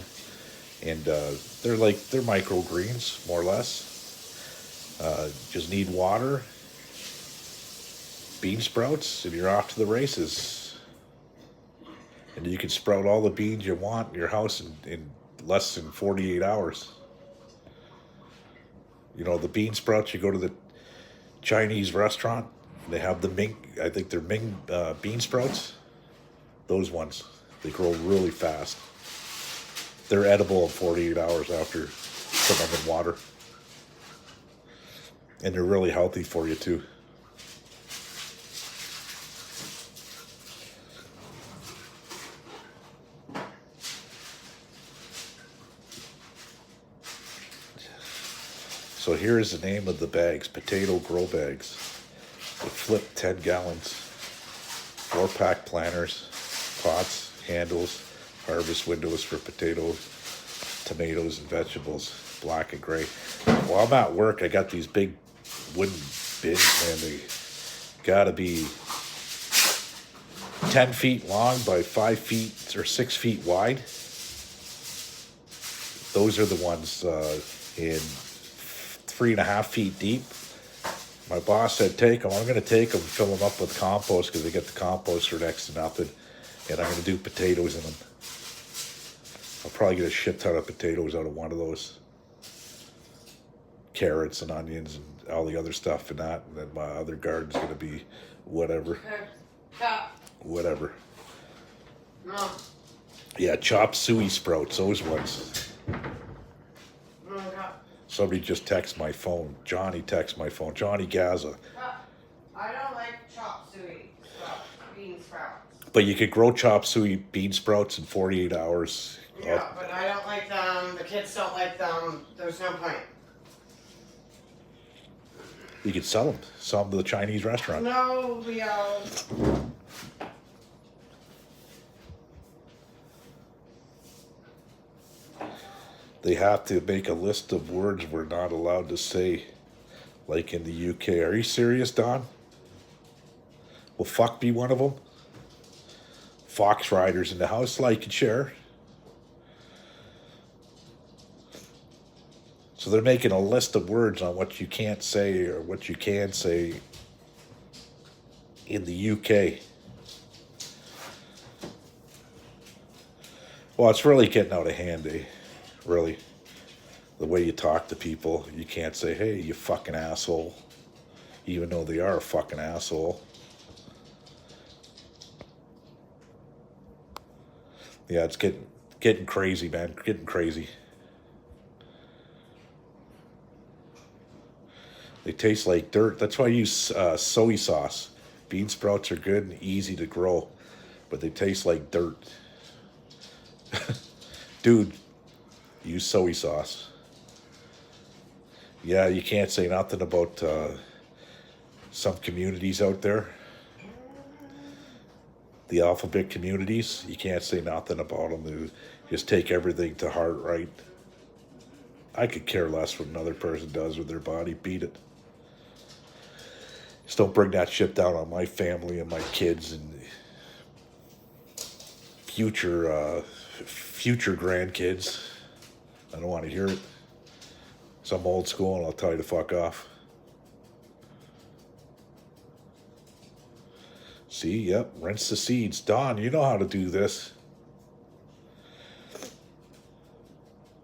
And they're microgreens, more or less. Just need water, bean sprouts, and you're off to the races. And you can sprout all the beans you want in your house in less than 48 hours. You know, the bean sprouts, you go to the Chinese restaurant, they have the Ming, I think they're Ming bean sprouts. Those ones, they grow really fast. They're edible in 48 hours after putting them in water. And they're really healthy for you too. So here's the name of the bags, potato grow bags. They flip 10 gallons, 4-pack planters, pots, handles, harvest windows for potatoes, tomatoes, and vegetables, black and gray. While I'm at work, I got these big wooden bins, and they gotta be 10 feet long by 5 feet or 6 feet wide. Those are the ones in 3.5 feet deep. My boss said, take them. I'm going to take them and fill them up with compost because they get the compost for next to nothing. And I'm going to do potatoes in them. I'll probably get a shit ton of potatoes out of one of those. Carrots and onions and all the other stuff in that. And then my other garden's going to be whatever. Whatever. No. Yeah, chop suey sprouts, those ones. Somebody just texted my phone. Johnny texted my phone. Johnny Gaza. I don't like chop suey bean sprouts. But you could grow chop suey bean sprouts in 48 hours. Yeah, but I don't like them. The kids don't like them. There's no point. You could sell them. Sell them to the Chinese restaurant. No, Leo. They have to make a list of words we're not allowed to say, like in the UK. Are you serious, Don? Will fuck be one of them? Fox riders in the house, like and share. So they're making a list of words on what you can't say or what you can say in the UK. Well, it's really getting out of hand, eh? Really. The way you talk to people, you can't say, hey, you fucking asshole, even though they are a fucking asshole. Yeah, it's getting crazy, man. Getting crazy. They taste like dirt. That's why I use soy sauce. Bean sprouts are good and easy to grow, but they taste like dirt. Dude, use soy sauce. Yeah, you can't say nothing about some communities out there. The alphabet communities, you can't say nothing about them. They just take everything to heart, right? I could care less what another person does with their body. Beat it. Just don't bring that shit down on my family and my kids and future grandkids. I don't want to hear it. Some old school, and I'll tell you to fuck off. See, yep, rinse the seeds. Don, you know how to do this.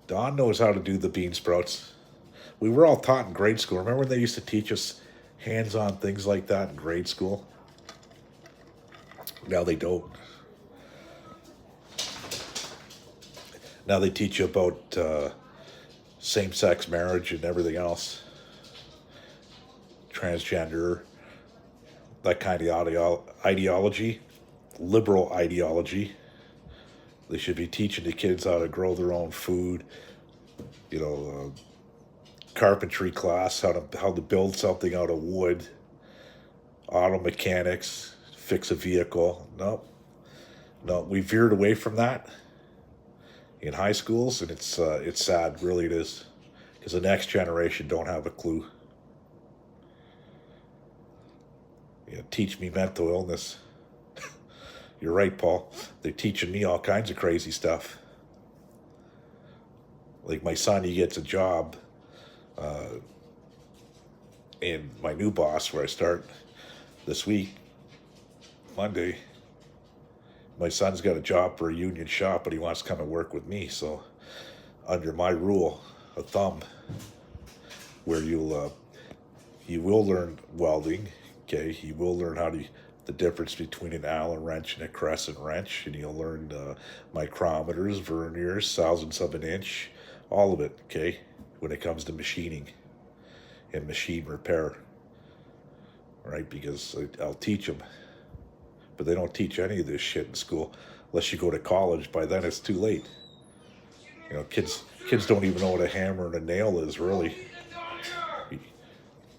Don knows how to do the bean sprouts. We were all taught in grade school. Remember when they used to teach us hands-on things like that in grade school? Now they don't. Now they teach you about same-sex marriage and everything else. Transgender, that kind of ideology, liberal ideology. They should be teaching the kids how to grow their own food, you know, carpentry class, how to build something out of wood, auto mechanics, fix a vehicle. No, we veered away from that in high schools, and it's sad, really it is, because the next generation don't have a clue. You know, teach me mental illness. You're right, Paul. They're teaching me all kinds of crazy stuff. Like my son, he gets a job, and my new boss, where I start this week, Monday, my son's got a job for a union shop, but he wants to come and work with me. So under my rule of thumb, where you will learn welding, okay, you will learn the difference between an Allen wrench and a crescent wrench, and you'll learn micrometers, verniers, thousandths of an inch, all of it, okay, when it comes to machining and machine repair, right? Because I'll teach them, but they don't teach any of this shit in school unless you go to college. By then it's too late. You know, kids don't even know what a hammer and a nail is, really. You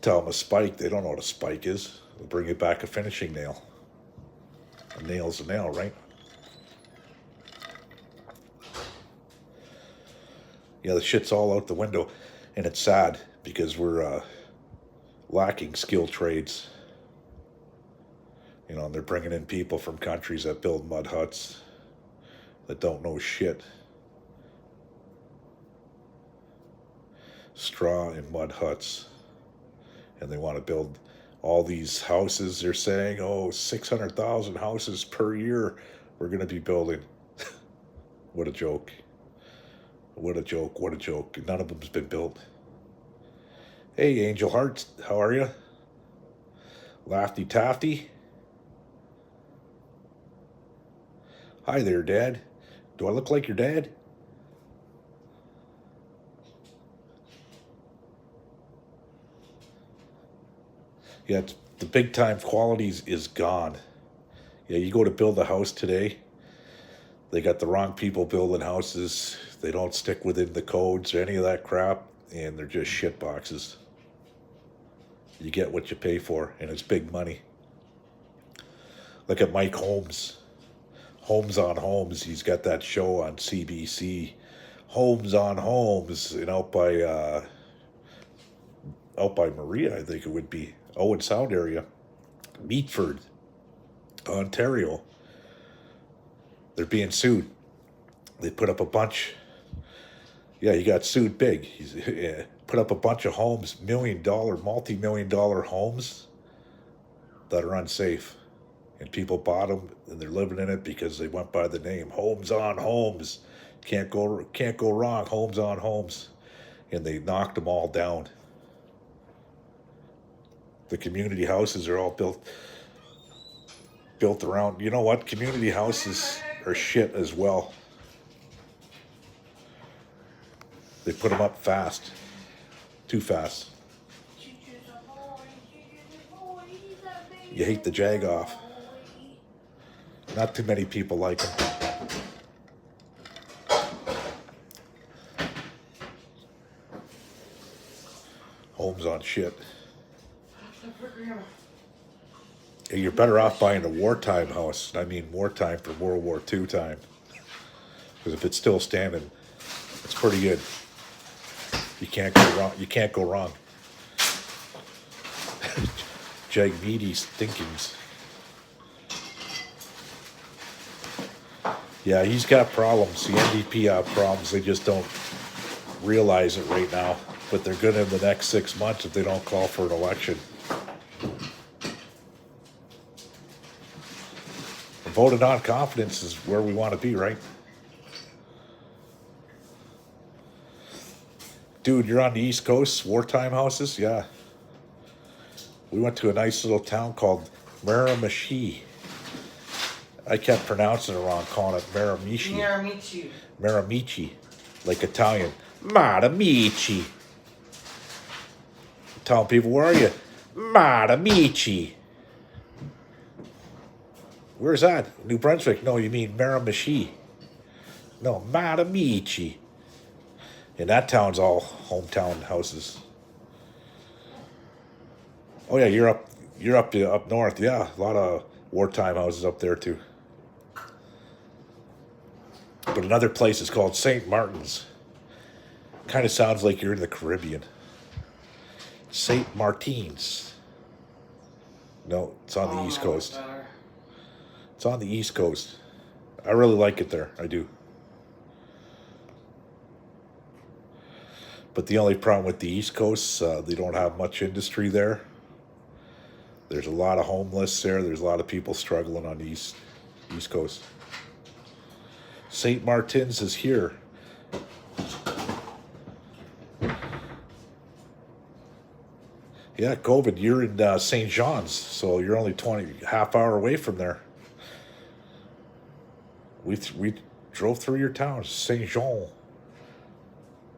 tell them a spike, they don't know what a spike is. They'll bring you back a finishing nail. A nail's a nail, right? Yeah, the shit's all out the window, and it's sad because we're lacking skilled trades. You know, and they're bringing in people from countries that build mud huts that don't know shit. Straw and mud huts. And they want to build all these houses. They're saying, 600,000 houses per year we're going to be building. What a joke. What a joke. What a joke. None of them's been built. Hey, Angel Hearts, how are you? Lafty Tafty. Hi there, Dad. Do I look like your dad? Yeah, the big time qualities is gone. Yeah, you go to build a house today, they got the wrong people building houses. They don't stick within the codes or any of that crap, and they're just shit boxes. You get what you pay for, and it's big money. Look at Mike Holmes. Homes on Homes. He's got that show on CBC. Homes on Homes, and out by Maria, I think it would be. Owen Sound area. Meatford, Ontario. They're being sued. They put up a bunch. Yeah, he got sued big. He's put up a bunch of homes, multi-million-dollar homes that are unsafe. And people bought them, and they're living in it because they went by the name Homes on Homes. Can't go wrong. Homes on Homes, and they knocked them all down. The community houses are all built around. You know what? Community houses are shit as well. They put them up fast, too fast. Choo-choo's on You hate the Jagoff. Not too many people like him. Home's on shit. You're better off buying a wartime house. I mean wartime for World War II time. Because if it's still standing, it's pretty good. You can't go wrong. You can't go wrong. Jagmeaty's thinkings. Yeah, he's got problems. The NDP have problems. They just don't realize it right now. But they're good in the next 6 months if they don't call for an election. A vote of non-confidence is where we want to be, right? Dude, you're on the East Coast, wartime houses? Yeah. We went to a nice little town called Miramichi. I kept pronouncing it wrong, calling it Miramichi. Miramichi. Miramichi, like Italian. Miramichi. Telling people, where are you? Miramichi. Where's that? New Brunswick? No, you mean Miramichi. No, Miramichi. And that town's all hometown houses. Oh yeah, you're up north. Yeah, a lot of wartime houses up there too. But another place is called St. Martin's. Kind of sounds like you're in the Caribbean. St. Martin's. No, it's on the East Coast. It's on the East Coast. I really like it there. I do. But the only problem with the East Coast, they don't have much industry there. There's a lot of homeless there. There's a lot of people struggling on the East Coast. St. Martin's is here. Yeah, COVID, you're in St. John's, so you're only half hour away from there. We drove through your town, St. Jean.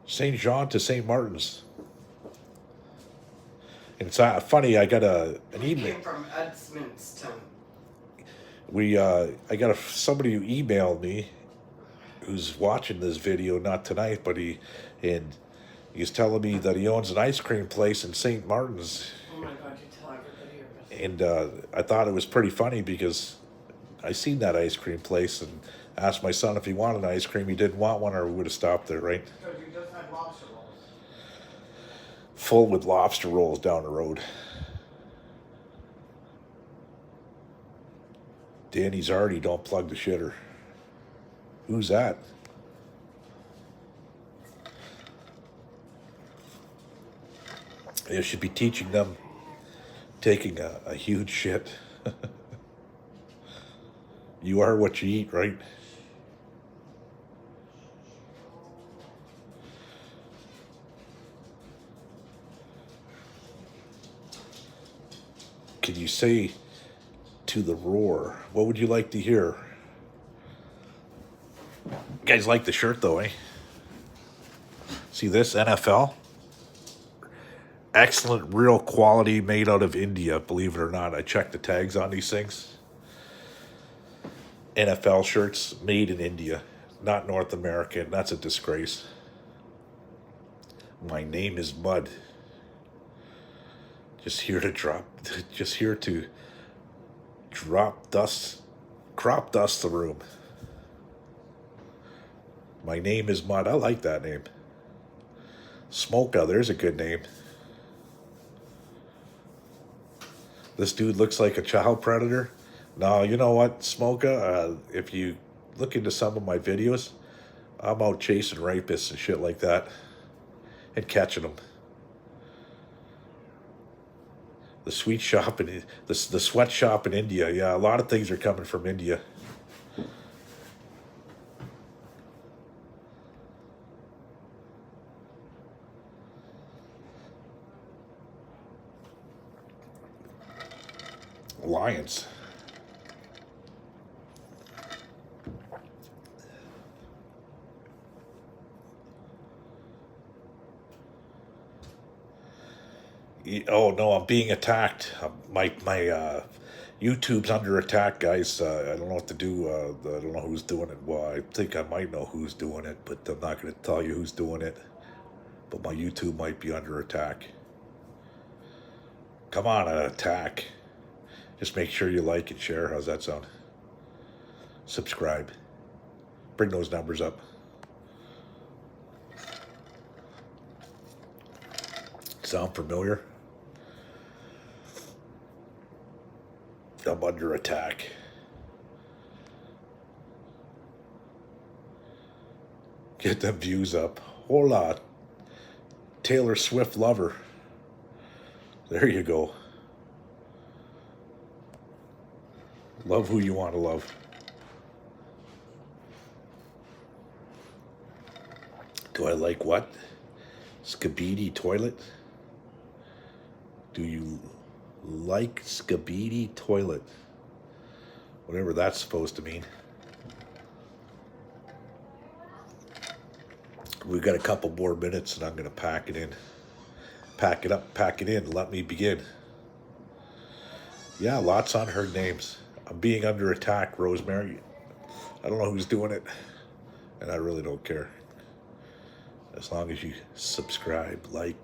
St. Jean to St. Martin's. And it's funny, I got an email. Came from Edmonton. I got somebody who emailed me who's watching this video, not tonight, but he's telling me that he owns an ice cream place in St. Martin's. Oh my god, you tell everybody your business. And I thought it was pretty funny because I seen that ice cream place and asked my son if he wanted an ice cream. He didn't want one, or we would have stopped there, right? Because you just had lobster rolls. Full with lobster rolls down the road. Danny's already don't plug the shitter. Who's that? You should be teaching them taking a huge shit. You are what you eat, right? Can you say to the roar? What would you like to hear? You guys like the shirt though, eh? See this, NFL? Excellent, real quality, made out of India, believe it or not. I checked the tags on these things. NFL shirts made in India, not North America, and that's a disgrace. My name is Mud. Just here to drop dust, crop dust the room. My name is Mud. I like that name. Smoka, there's a good name. This dude looks like a child predator. No, you know what, Smoka? If you look into some of my videos, I'm out chasing rapists and shit like that and catching them. The sweatshop in India. Yeah, a lot of things are coming from India. Lions. Oh no, I'm being attacked. My YouTube's under attack, guys. I don't know what to do. I don't know who's doing it. Well, I think I might know who's doing it, but I'm not going to tell you who's doing it. But my YouTube might be under attack. Come on, an attack. Just make sure you like and share. How's that sound? Subscribe. Bring those numbers up. Sound familiar? I'm under attack. Get them views up. Hola. Taylor Swift lover. There you go. Love who you want to love. Do I like what? Skibidi toilet? Do you like Skibidi toilet? Whatever that's supposed to mean. We've got a couple more minutes and I'm going to pack it in. Pack it up, pack it in. Let me begin. Yeah, lots unheard names. I'm being under attack, Rosemary. I don't know who's doing it, and I really don't care. As long as you subscribe, like,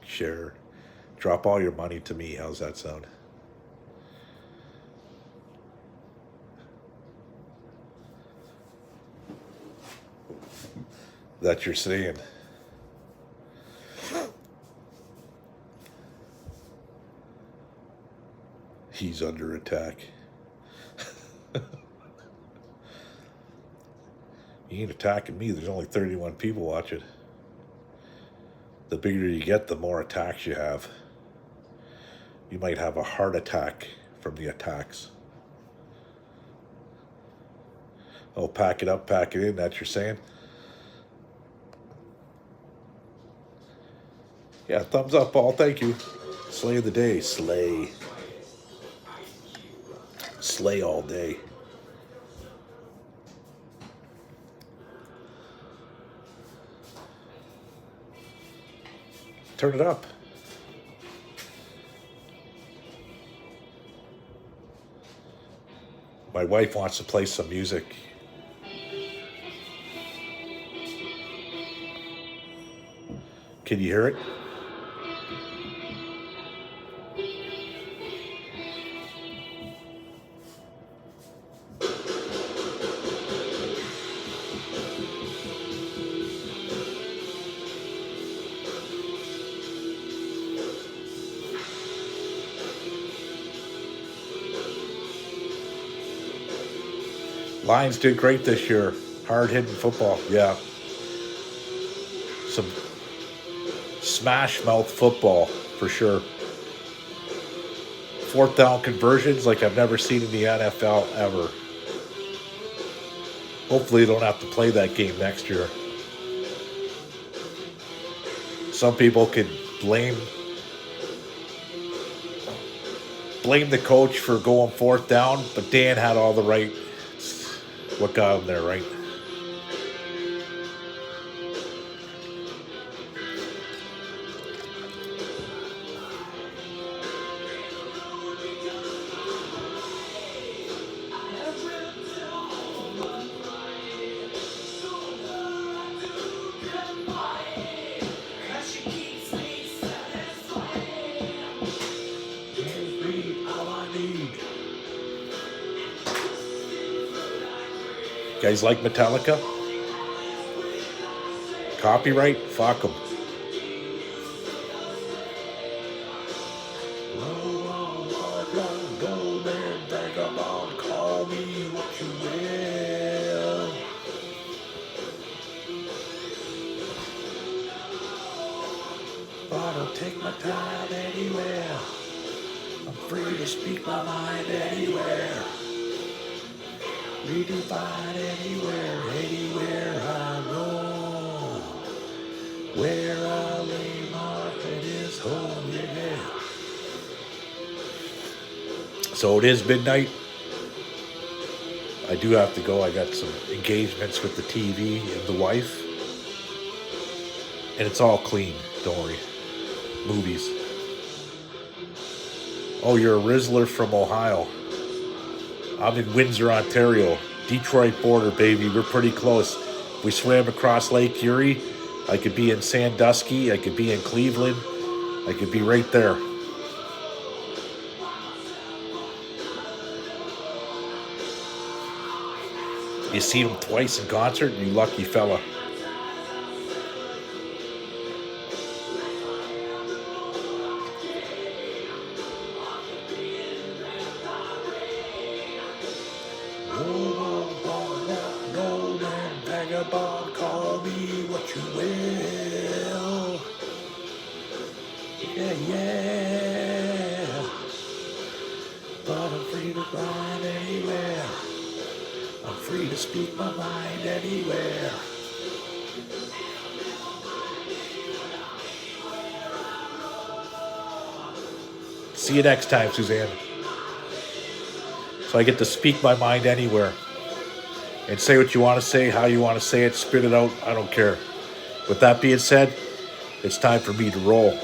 share, drop all your money to me. How's that sound? That you're saying. He's under attack. You ain't attacking me. There's only 31 people watching. The bigger you get, the more attacks you have. You might have a heart attack from the attacks. Oh, pack it up, pack it in. That's what you're saying? Yeah, thumbs up, Paul. Thank you. Slay of the day. Slay. Slay all day. Turn it up. My wife wants to play some music. Can you hear it? Lions did great this year. Hard-hitting football, yeah. Some smash-mouth football, for sure. Fourth down conversions like I've never seen in the NFL ever. Hopefully you don't have to play that game next year. Some people could blame the coach for going fourth down, but Dan had all the right. What got him there, right? Guys like Metallica? Copyright? Fuck them. Call me what you will. But I'll take my time anywhere. I'm free to speak my mind anywhere. Redefined anywhere I go. Where I lay my head is home, yeah. So it is midnight. I do have to go. I got some engagements with the TV and the wife. And it's all clean, don't worry. Movies. Oh, you're a Rizzler from Ohio. I'm in Windsor, Ontario. Detroit border, baby. We're pretty close. We swam across Lake Erie. I could be in Sandusky. I could be in Cleveland. I could be right there. You seen him twice in concert, you lucky fella. Vagabond, call me what you will. Yeah, yeah. But I'm free to run anywhere. I'm free to speak my mind anywhere. See you next time, Suzanne. So I get to speak my mind anywhere. And say what you want to say, how you want to say it, spit it out, I don't care. With that being said, it's time for me to roll.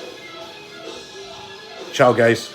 Ciao, guys.